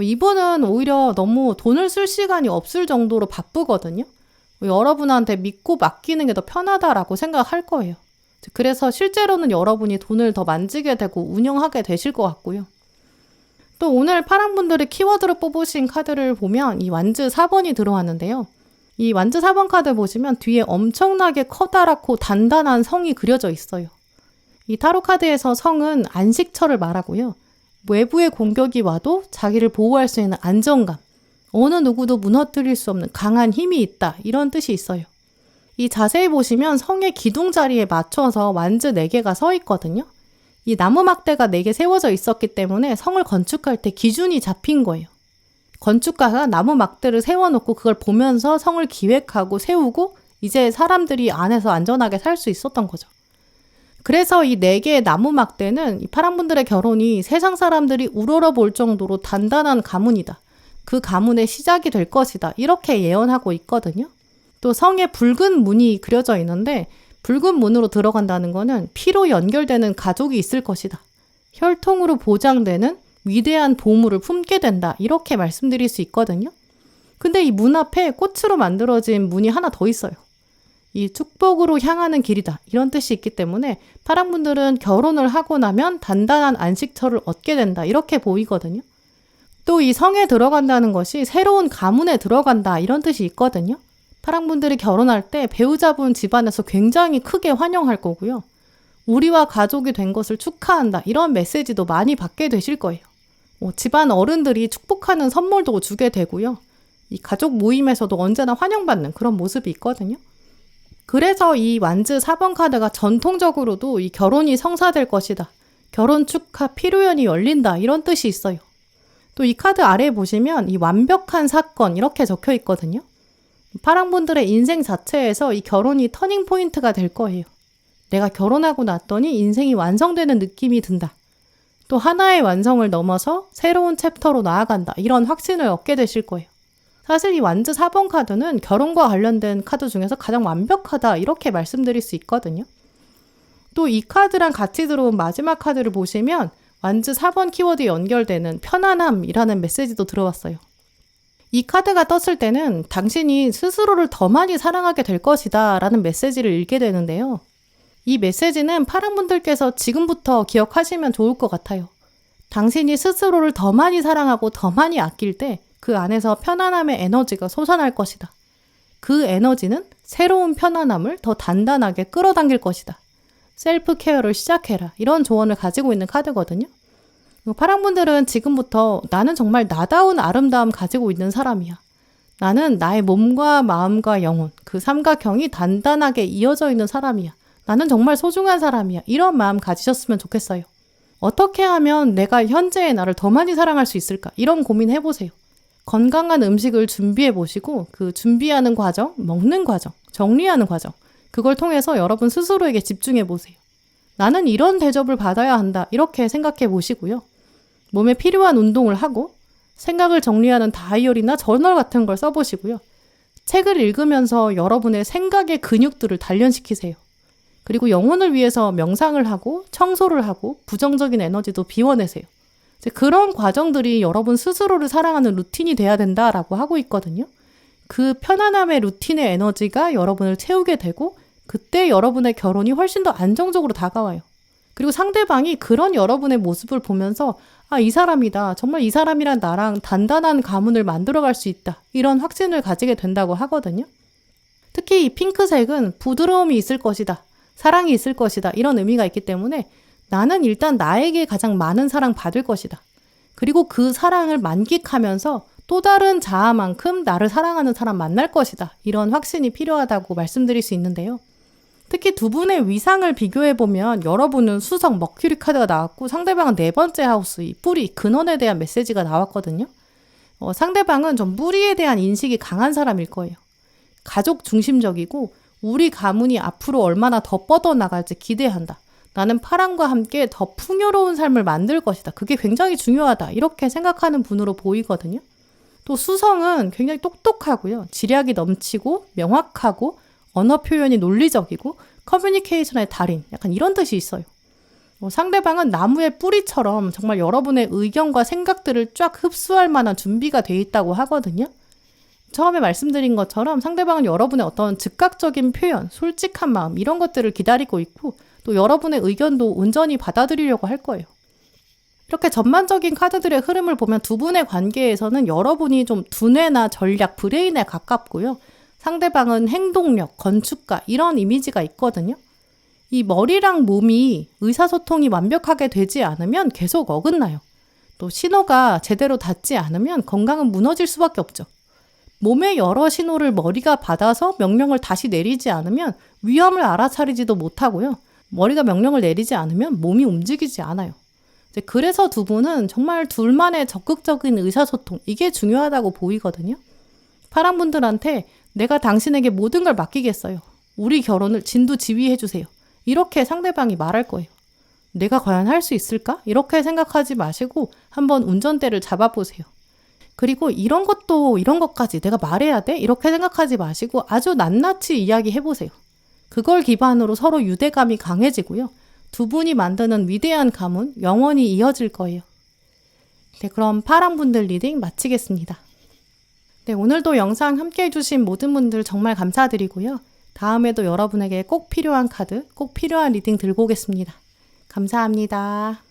이분은 오히려 너무 돈을 쓸 시간이 없을 정도로 바쁘거든요. 여러분한테 믿고 맡기는 게 더 편하다라고 생각할 거예요. 그래서 실제로는 여러분이 돈을 더 만지게 되고 운영하게 되실 것 같고요. 또 오늘 파랑분들이 키워드로 뽑으신 카드를 보면 이 완즈 4번이 들어왔는데요. 이 완즈 4번 카드 보시면 뒤에 엄청나게 커다랗고 단단한 성이 그려져 있어요. 이 타로 카드에서 성은 안식처를 말하고요. 외부의 공격이 와도 자기를 보호할 수 있는 안정감, 어느 누구도 무너뜨릴 수 없는 강한 힘이 있다 이런 뜻이 있어요. 이 자세히 보시면 성의 기둥 자리에 맞춰서 완즈 4개가 서 있거든요. 이 나무 막대가 4개 세워져 있었기 때문에 성을 건축할 때 기준이 잡힌 거예요. 건축가가 나무 막대를 세워놓고 그걸 보면서 성을 기획하고 세우고 이제 사람들이 안에서 안전하게 살 수 있었던 거죠. 그래서 이 4개의 나무 막대는 이 파랑분들의 결혼이 세상 사람들이 우러러 볼 정도로 단단한 가문이다. 그 가문의 시작이 될 것이다. 이렇게 예언하고 있거든요. 또 성에 붉은 문이 그려져 있는데 붉은 문으로 들어간다는 거는 피로 연결되는 가족이 있을 것이다. 혈통으로 보장되는 위대한 보물을 품게 된다. 이렇게 말씀드릴 수 있거든요. 근데 이 문 앞에 꽃으로 만들어진 문이 하나 더 있어요. 이 축복으로 향하는 길이다. 이런 뜻이 있기 때문에 파랑분들은 결혼을 하고 나면 단단한 안식처를 얻게 된다. 이렇게 보이거든요. 또 이 성에 들어간다는 것이 새로운 가문에 들어간다. 이런 뜻이 있거든요. 파랑분들이 결혼할 때 배우자분 집안에서 굉장히 크게 환영할 거고요. 우리와 가족이 된 것을 축하한다. 이런 메시지도 많이 받게 되실 거예요. 집안 어른들이 축복하는 선물도 주게 되고요. 이 가족 모임에서도 언제나 환영받는 그런 모습이 있거든요. 그래서 이 완즈 4번 카드가 전통적으로도 이 결혼이 성사될 것이다. 결혼 축하 피로연이 열린다. 이런 뜻이 있어요. 또 이 카드 아래에 보시면 이 완벽한 사건 이렇게 적혀 있거든요. 파랑분들의 인생 자체에서 이 결혼이 터닝 포인트가 될 거예요. 내가 결혼하고 났더니 인생이 완성되는 느낌이 든다. 또 하나의 완성을 넘어서 새로운 챕터로 나아간다. 이런 확신을 얻게 되실 거예요. 사실 이 완즈 4번 카드는 결혼과 관련된 카드 중에서 가장 완벽하다. 이렇게 말씀드릴 수 있거든요. 또 이 카드랑 같이 들어온 마지막 카드를 보시면 완즈 4번 키워드에 연결되는 편안함이라는 메시지도 들어왔어요. 이 카드가 떴을 때는 당신이 스스로를 더 많이 사랑하게 될 것이다 라는 메시지를 읽게 되는데요. 이 메시지는 파랑분들께서 지금부터 기억하시면 좋을 것 같아요. 당신이 스스로를 더 많이 사랑하고 더 많이 아낄 때 그 안에서 편안함의 에너지가 솟아날 것이다. 그 에너지는 새로운 편안함을 더 단단하게 끌어당길 것이다. 셀프 케어를 시작해라. 이런 조언을 가지고 있는 카드거든요. 파랑분들은 지금부터 나는 정말 나다운 아름다움 가지고 있는 사람이야. 나는 나의 몸과 마음과 영혼, 그 삼각형이 단단하게 이어져 있는 사람이야. 나는 정말 소중한 사람이야. 이런 마음 가지셨으면 좋겠어요. 어떻게 하면 내가 현재의 나를 더 많이 사랑할 수 있을까? 이런 고민해보세요. 건강한 음식을 준비해보시고 그 준비하는 과정, 먹는 과정, 정리하는 과정, 그걸 통해서 여러분 스스로에게 집중해보세요. 나는 이런 대접을 받아야 한다. 이렇게 생각해보시고요. 몸에 필요한 운동을 하고 생각을 정리하는 다이어리나 저널 같은 걸 써보시고요. 책을 읽으면서 여러분의 생각의 근육들을 단련시키세요. 그리고 영혼을 위해서 명상을 하고 청소를 하고 부정적인 에너지도 비워내세요. 그런 과정들이 여러분 스스로를 사랑하는 루틴이 돼야 된다라고 하고 있거든요. 그 편안함의 루틴의 에너지가 여러분을 채우게 되고 그때 여러분의 결혼이 훨씬 더 안정적으로 다가와요. 그리고 상대방이 그런 여러분의 모습을 보면서 이 사람이다. 정말 이 사람이란 나랑 단단한 가문을 만들어갈 수 있다. 이런 확신을 가지게 된다고 하거든요. 특히 이 핑크색은 부드러움이 있을 것이다. 사랑이 있을 것이다. 이런 의미가 있기 때문에 나는 일단 나에게 가장 많은 사랑 받을 것이다. 그리고 그 사랑을 만끽하면서 또 다른 자아만큼 나를 사랑하는 사람 만날 것이다. 이런 확신이 필요하다고 말씀드릴 수 있는데요. 특히 두 분의 위상을 비교해보면 여러분은 수성, 머큐리 카드가 나왔고 상대방은 4번째 하우스, 이 뿌리, 근원에 대한 메시지가 나왔거든요. 상대방은 좀 뿌리에 대한 인식이 강한 사람일 거예요. 가족 중심적이고 우리 가문이 앞으로 얼마나 더 뻗어나갈지 기대한다. 나는 파랑과 함께 더 풍요로운 삶을 만들 것이다. 그게 굉장히 중요하다. 이렇게 생각하는 분으로 보이거든요. 또 수성은 굉장히 똑똑하고요. 지략이 넘치고 명확하고 언어 표현이 논리적이고 커뮤니케이션의 달인. 약간 이런 뜻이 있어요. 상대방은 나무의 뿌리처럼 정말 여러분의 의견과 생각들을 쫙 흡수할 만한 준비가 돼 있다고 하거든요. 처음에 말씀드린 것처럼 상대방은 여러분의 어떤 즉각적인 표현, 솔직한 마음 이런 것들을 기다리고 있고 또 여러분의 의견도 온전히 받아들이려고 할 거예요. 이렇게 전반적인 카드들의 흐름을 보면 두 분의 관계에서는 여러분이 좀 두뇌나 전략, 브레인에 가깝고요. 상대방은 행동력, 건축가 이런 이미지가 있거든요. 이 머리랑 몸이 의사소통이 완벽하게 되지 않으면 계속 어긋나요. 또 신호가 제대로 닿지 않으면 건강은 무너질 수밖에 없죠. 몸의 여러 신호를 머리가 받아서 명령을 다시 내리지 않으면 위험을 알아차리지도 못하고요. 머리가 명령을 내리지 않으면 몸이 움직이지 않아요. 그래서 두 분은 정말 둘만의 적극적인 의사소통, 이게 중요하다고 보이거든요. 파랑분들한테 내가 당신에게 모든 걸 맡기겠어요. 우리 결혼을 진두지휘해주세요. 이렇게 상대방이 말할 거예요. 내가 과연 할 수 있을까? 이렇게 생각하지 마시고 한번 운전대를 잡아보세요. 그리고 이런 것까지 내가 말해야 돼? 이렇게 생각하지 마시고 아주 낱낱이 이야기해보세요. 그걸 기반으로 서로 유대감이 강해지고요. 두 분이 만드는 위대한 가문 영원히 이어질 거예요. 네, 그럼 파랑분들 리딩 마치겠습니다. 네, 오늘도 영상 함께 해주신 모든 분들 정말 감사드리고요. 다음에도 여러분에게 꼭 필요한 카드, 꼭 필요한 리딩 들고 오겠습니다. 감사합니다.